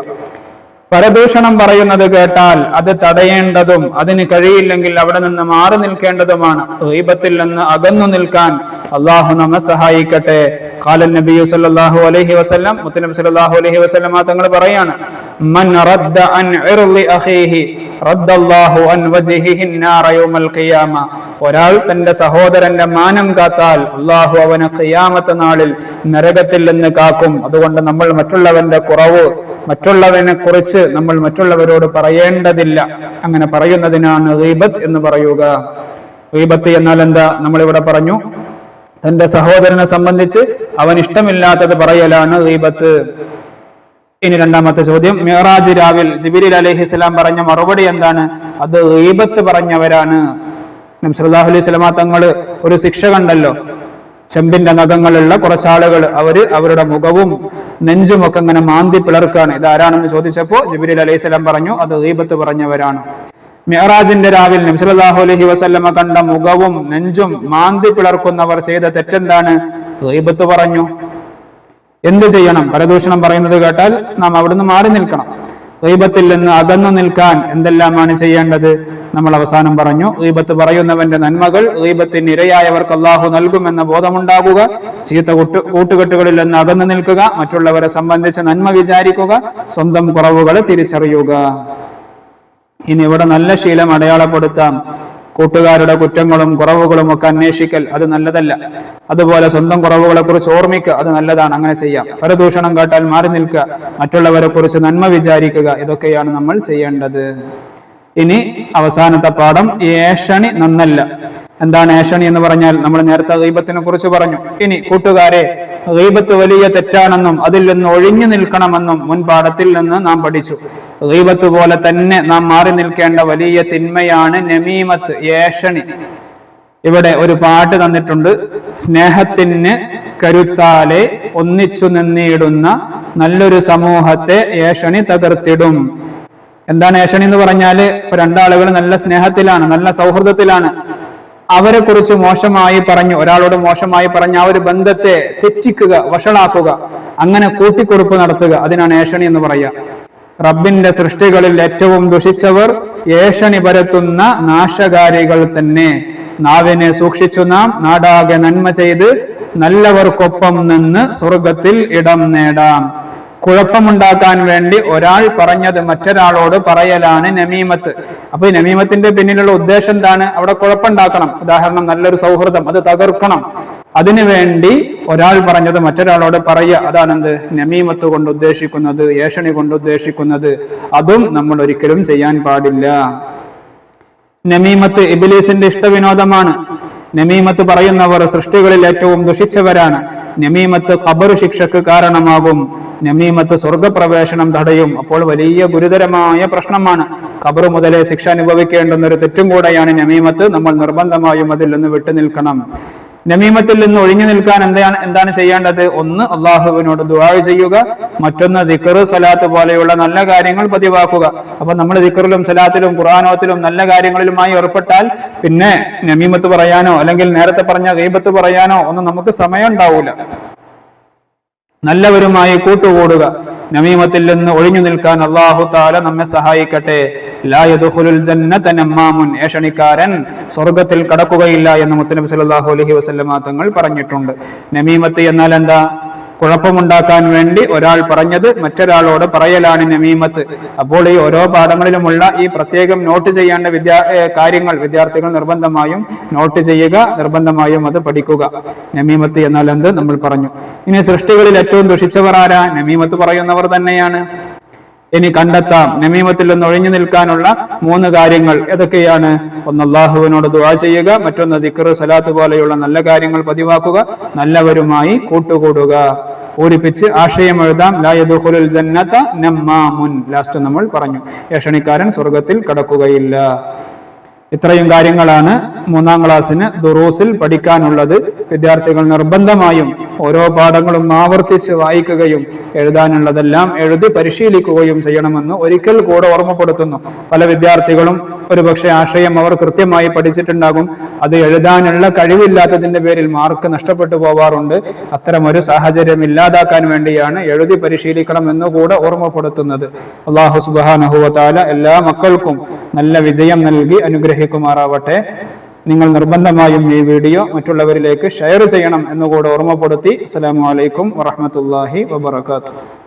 Speaker 1: പരദൂഷണം പറയുന്നത് കേട്ടാൽ അത് തടയേണ്ടതും അതിന് കഴിയില്ലെങ്കിൽ അവിടെ നിന്ന് മാറി നിൽക്കേണ്ടതുമാണ്. ഗീബത്തിൽ നിന്ന് അകന്നു നിൽക്കാൻ അള്ളാഹു നമ്മെ സഹായിക്കട്ടെ. ഖാലൻ നബിയു സല്ലല്ലാഹു അലൈഹി വസല്ലം, മുത്തനബി സല്ലല്ലാഹു അലൈഹി വസല്ലം തങ്ങൾ പറയാണ്, മൻ റദ്ദ അൻ ഇർളി അഖീഹി റദ്ദല്ലാഹു അൻ വജ്ഹിഹി നാറ യൗമൽ ഖിയാമ. ഒരാൾ തന്റെ സഹോദരന്റെ മാനം കാത്താൽ അള്ളാഹു അവനെ ഖിയാമത്ത് നാളിൽ നരകത്തിൽ നിന്ന് കാക്കും. അതുകൊണ്ട് നമ്മൾ മറ്റുള്ളവന്റെ കുറവ്, മറ്റുള്ളവനെ കുറിച്ച് നമ്മൾ മറ്റുള്ളവരോട് പറയേണ്ടതില്ല. അങ്ങനെ പറയുന്നതിനാണ് ഗീബത്ത് എന്ന് പറയുക. ഗീബത്ത് എന്നാൽ എന്താ? നമ്മളിവിടെ പറഞ്ഞു, തന്റെ സഹോദരനെ സംബന്ധിച്ച് അവൻ ഇഷ്ടമില്ലാത്തത് പറയലാണ് ഗീബത്ത്. ഇനി രണ്ടാമത്തെ ചോദ്യം, മിഅ്റാജ് രാവിൽ ജിബ്രീൽ അലൈഹിസ്സലാം പറഞ്ഞ മറുപടി എന്താണ്? അത് ഗീബത്ത് പറഞ്ഞവരാണ്. നബി സല്ലല്ലാഹു അലൈഹി വസല്ലം തങ്ങൾ ഒരു ശിക്ഷ കണ്ടല്ലോ. ചെമ്പിന്റെ നഖങ്ങളുള്ള കുറച്ചാളുകൾ അവരുടെ മുഖവും നെഞ്ചുമൊക്കെ ഇങ്ങനെ മാന്തി പിളർക്കാണ്. ഇതാരാണെന്ന് ചോദിച്ചപ്പോ ജിബ്രീൽ അലൈഹിസ്സലാം പറഞ്ഞു, അത് ഗീബത്ത് പറഞ്ഞവരാണ്. മിഅ്റാജിന്റെ രാവിൽ നബി സല്ലല്ലാഹു അലൈഹി വസല്ലം കണ്ട മുഖവും നെഞ്ചും മാന്തി പിളർക്കുന്നവർ ചെയ്ത തെറ്റെന്താണ്? ഗീബത്ത് പറഞ്ഞു. എന്ത് ചെയ്യണം? പരദൂഷണം പറയുന്നത് കേട്ടാൽ നാം അവിടുന്ന് മാറി നിൽക്കണം. ഗീബത്തിൽ നിന്ന് അകന്നു നിൽക്കാൻ എന്തെല്ലാമാണ് ചെയ്യേണ്ടത്? നമ്മൾ അവസാനം പറഞ്ഞു. ഗീബത്ത് പറയുന്നവന്റെ നന്മകൾ ഗീബത്തിന് ഇരയായവർക്ക് അള്ളാഹു നൽകുമെന്ന ബോധമുണ്ടാകുക, ചീത്ത കൂട്ടുകെട്ടുകളിൽ നിന്ന് അകന്നു നിൽക്കുക, മറ്റുള്ളവരെ സംബന്ധിച്ച് നന്മ വിചാരിക്കുക, സ്വന്തം കുറവുകൾ തിരിച്ചറിയുക. ഇനി ഇവിടെ നല്ല ശീലം അടയാളപ്പെടുത്താം. കൂട്ടുകാരുടെ കുറ്റങ്ങളും കുറവുകളും ഒക്കെ അന്വേഷിക്കൽ, അത് നല്ലതല്ല. അതുപോലെ സ്വന്തം കുറവുകളെ കുറിച്ച് ഓർമ്മിക്കുക, അത് നല്ലതാണ്. അങ്ങനെ ചെയ്യാം. പരദൂഷണം കേട്ടാൽ മാറി നിൽക്കുക, മറ്റുള്ളവരെ കുറിച്ച് നന്മ വിചാരിക്കുക. ഇതൊക്കെയാണ് നമ്മൾ ചെയ്യേണ്ടത്. ഇനി അവസാനത്തെ പാഠം, ഏഷണി നന്നല്ല. എന്താണ് ഏഷണി എന്ന് പറഞ്ഞാൽ? നമ്മൾ നേരത്തെ ഗീബത്തിനെ കുറിച്ച് പറഞ്ഞു. ഇനി കൂട്ടുകാരെ, ഗീബത്ത് വലിയ തെറ്റാണെന്നും അതിൽ നിന്ന് ഒഴിഞ്ഞു നിൽക്കണമെന്നും മുൻ പാഠത്തിൽ നിന്ന് നാം പഠിച്ചു. ഗീബത്ത് പോലെ തന്നെ നാം മാറി നിൽക്കേണ്ട വലിയ തിന്മയാണ് നമീമത്ത്, ഏഷണി. ഇവിടെ ഒരു പാട്ട് തന്നിട്ടുണ്ട്. സ്നേഹത്തിന് കരുത്താലെ ഒന്നിച്ചു നിന്നിടുന്ന നല്ലൊരു സമൂഹത്തെ ഏഷണി തകർത്തിടും. എന്താണ് ഏഷണി എന്ന് പറഞ്ഞാല്? ഇപ്പൊ രണ്ടാളുകൾ നല്ല സ്നേഹത്തിലാണ്, നല്ല സൗഹൃദത്തിലാണ്. അവരെ കുറിച്ച് മോശമായി പറഞ്ഞു, ഒരാളോട് മോശമായി പറഞ്ഞ ആ ഒരു ബന്ധത്തെ തെറ്റിക്കുക, വഷളാക്കുക, അങ്ങനെ കൂട്ടിക്കൊടുപ്പ് നടത്തുക, അതിനാണ് ഏഷണി എന്ന് പറയുക. റബ്ബിന്റെ സൃഷ്ടികളിൽ ഏറ്റവും ദുഷിച്ചവർ ഏഷണി പരത്തുന്ന നാശകാരികൾ തന്നെ. നാവിനെ സൂക്ഷിച്ചു നാം നാടാകെ നന്മ ചെയ്ത് നല്ലവർക്കൊപ്പം നിന്ന് സ്വർഗത്തിൽ ഇടം നേടാം. കുഴപ്പമുണ്ടാക്കാൻ വേണ്ടി ഒരാൾ പറഞ്ഞത് മറ്റൊരാളോട് പറയലാണ് നമീമത്ത്. അപ്പൊ ഈ നമീമത്തിന്റെ പിന്നിലുള്ള ഉദ്ദേശം എന്താണ്? അവിടെ കുഴപ്പമുണ്ടാക്കണം. ഉദാഹരണം, നല്ലൊരു സൗഹൃദം, അത് തകർക്കണം. അതിനുവേണ്ടി ഒരാൾ പറഞ്ഞത് മറ്റൊരാളോട് പറയുക, അതാണെന്ത് നമീമത്ത് കൊണ്ട് ഉദ്ദേശിക്കുന്നത്, ഏഷണി കൊണ്ട് ഉദ്ദേശിക്കുന്നത്. അതും നമ്മൾ ഒരിക്കലും ചെയ്യാൻ പാടില്ല. നമീമത്ത് ഇബ്ലീസിന്റെ ഇഷ്ടവിനോദമാണ്. നമീമത്ത് പറയുന്നവർ സൃഷ്ടികളിൽ ഏറ്റവും ദുഷിച്ചവരാണ്. നമീമത്ത് ഖബർ ശിക്ഷക്ക് കാരണമാകും. നമീമത്ത് സ്വർഗപ്രവേശനം തടയും. അപ്പോൾ വലിയ ഗുരുതരമായ പ്രശ്നമാണ്. ഖബർ മുതലേ ശിക്ഷ അനുഭവിക്കേണ്ടുന്ന ഒരു തെറ്റും കൂടെയാണ് നമീമത്ത്. നമ്മൾ നിർബന്ധമായും അതിൽ നിന്ന് വിട്ടുനിൽക്കണം. നമീമത്തിൽ നിന്ന് ഒഴിഞ്ഞു നിൽക്കാൻ എന്താണ് ചെയ്യേണ്ടത്? ഒന്ന്, അള്ളാഹുവിനോട് ദുആ ചെയ്യുക. മറ്റൊന്ന്, ദിക്ർ, സലാത്ത് പോലെയുള്ള നല്ല കാര്യങ്ങൾ പതിവാക്കുക. അപ്പൊ നമ്മൾ ദിക്റിലും സലാത്തിലും ഖുർആനോത്തിലും നല്ല കാര്യങ്ങളിലുമായി ഏർപ്പെട്ടാൽ പിന്നെ നമീമത്ത് പറയാനോ അല്ലെങ്കിൽ നേരത്തെ പറഞ്ഞ ഗീബത്ത് പറയാനോ ഒന്നും നമുക്ക് സമയം ഉണ്ടാവൂല. നല്ലവരുമായി കൂട്ടുകൂടുക. നമീമത്തിൽ നിന്ന് ഒഴിഞ്ഞു നിൽക്കാൻ അല്ലാഹു തആല നമ്മെ സഹായിക്കട്ടെ. ലാ യദ്ഖുലുൽ ജന്നത നമ്മാമുൻ, ഏഷണിക്കാരൻ സ്വർഗ്ഗത്തിൽ കടക്കുകയില്ല എന്ന് മുത്തനബി സല്ലല്ലാഹു അലൈഹി വസല്ലമ തങ്ങൾ പറഞ്ഞിട്ടുണ്ട്. നമീമത്ത് എന്നാൽ എന്താ? കുഴപ്പമുണ്ടാക്കാൻ വേണ്ടി ഒരാൾ പറഞ്ഞത് മറ്റൊരാളോട് പറയലാണ് നമീമത്ത്. അപ്പോൾ ഈ ഓരോ പാഠങ്ങളിലുമുള്ള ഈ പ്രത്യേകം നോട്ട് ചെയ്യേണ്ട കാര്യങ്ങൾ വിദ്യാർത്ഥികൾ നിർബന്ധമായും നോട്ട് ചെയ്യുക, നിർബന്ധമായും അത് പഠിക്കുക. നമീമത്ത് എന്നാൽ എന്ത് നമ്മൾ പറഞ്ഞു. ഇനി സൃഷ്ടികളിൽ ഏറ്റവും ദുഷിച്ചവർ ആരാ? നമീമത്ത് പറയുന്നവർ തന്നെയാണ്. ഇനി കണ്ടെത്താം നമീമത്തിൽ നിന്ന് ഒഴിഞ്ഞു നിൽക്കാനുള്ള 3 കാര്യങ്ങൾ ഏതൊക്കെയാണ്? ഒന്ന്, അല്ലാഹുവിനോട് ദുആ ചെയ്യുക. മറ്റൊന്ന്, ദിക്ർ, സലാത്ത് പോലെയുള്ള നല്ല കാര്യങ്ങൾ പതിവാക്കുക. നല്ലവരുമായി കൂട്ടുകൂടുക. പൂരിപ്പിച്ച് ആശയം എഴുതാം. ലാ യദ്ഖുലുൽ ജന്നത നമ്മാമുൻ. ലാസ്റ്റ് നമ്മൾ പറഞ്ഞു, ഏഷണിക്കാരൻ സ്വർഗ്ഗത്തിൽ കടക്കുകയില്ല. ഇത്രയും കാര്യങ്ങളാണ് 3-ാം ക്ലാസ്സിന് ദുറൂസിൽ പഠിക്കാനുള്ളത്. വിദ്യാർത്ഥികൾ നിർബന്ധമായും ഓരോ പാഠങ്ങളും ആവർത്തിച്ച് വായിക്കുകയും എഴുതാനുള്ളതെല്ലാം എഴുതി പരിശീലിക്കുകയും ചെയ്യണമെന്ന് ഒരിക്കൽ കൂടെ ഓർമ്മപ്പെടുത്തുന്നു. പല വിദ്യാർത്ഥികളും ഒരുപക്ഷെ ആശയം അവർ കൃത്യമായി പഠിച്ചിട്ടുണ്ടാകും, അത് എഴുതാനുള്ള കഴിവില്ലാത്തതിന്റെ പേരിൽ മാർക്ക് നഷ്ടപ്പെട്ടു പോവാറുണ്ട്. അത്തരമൊരു സാഹചര്യം ഇല്ലാതാക്കാൻ വേണ്ടിയാണ് എഴുതി പരിശീലിക്കണം എന്നുകൂടെ ഓർമ്മപ്പെടുത്തുന്നത്. അല്ലാഹു സുബ്ഹാനഹു വ തആല എല്ലാ മക്കൾക്കും നല്ല വിജയം നൽകി അനുഗ്രഹിക്കുമാറാവട്ടെ. നിങ്ങൾ നിർബന്ധമായും ഈ വീഡിയോ മറ്റുള്ളവരിലേക്ക് ഷെയർ ചെയ്യണം എന്നുകൂടെ ഓർമ്മപ്പെടുത്തി. അസ്സലാമു അലൈക്കും വറഹ്മത്തുള്ളാഹി വബറകാതുഹു.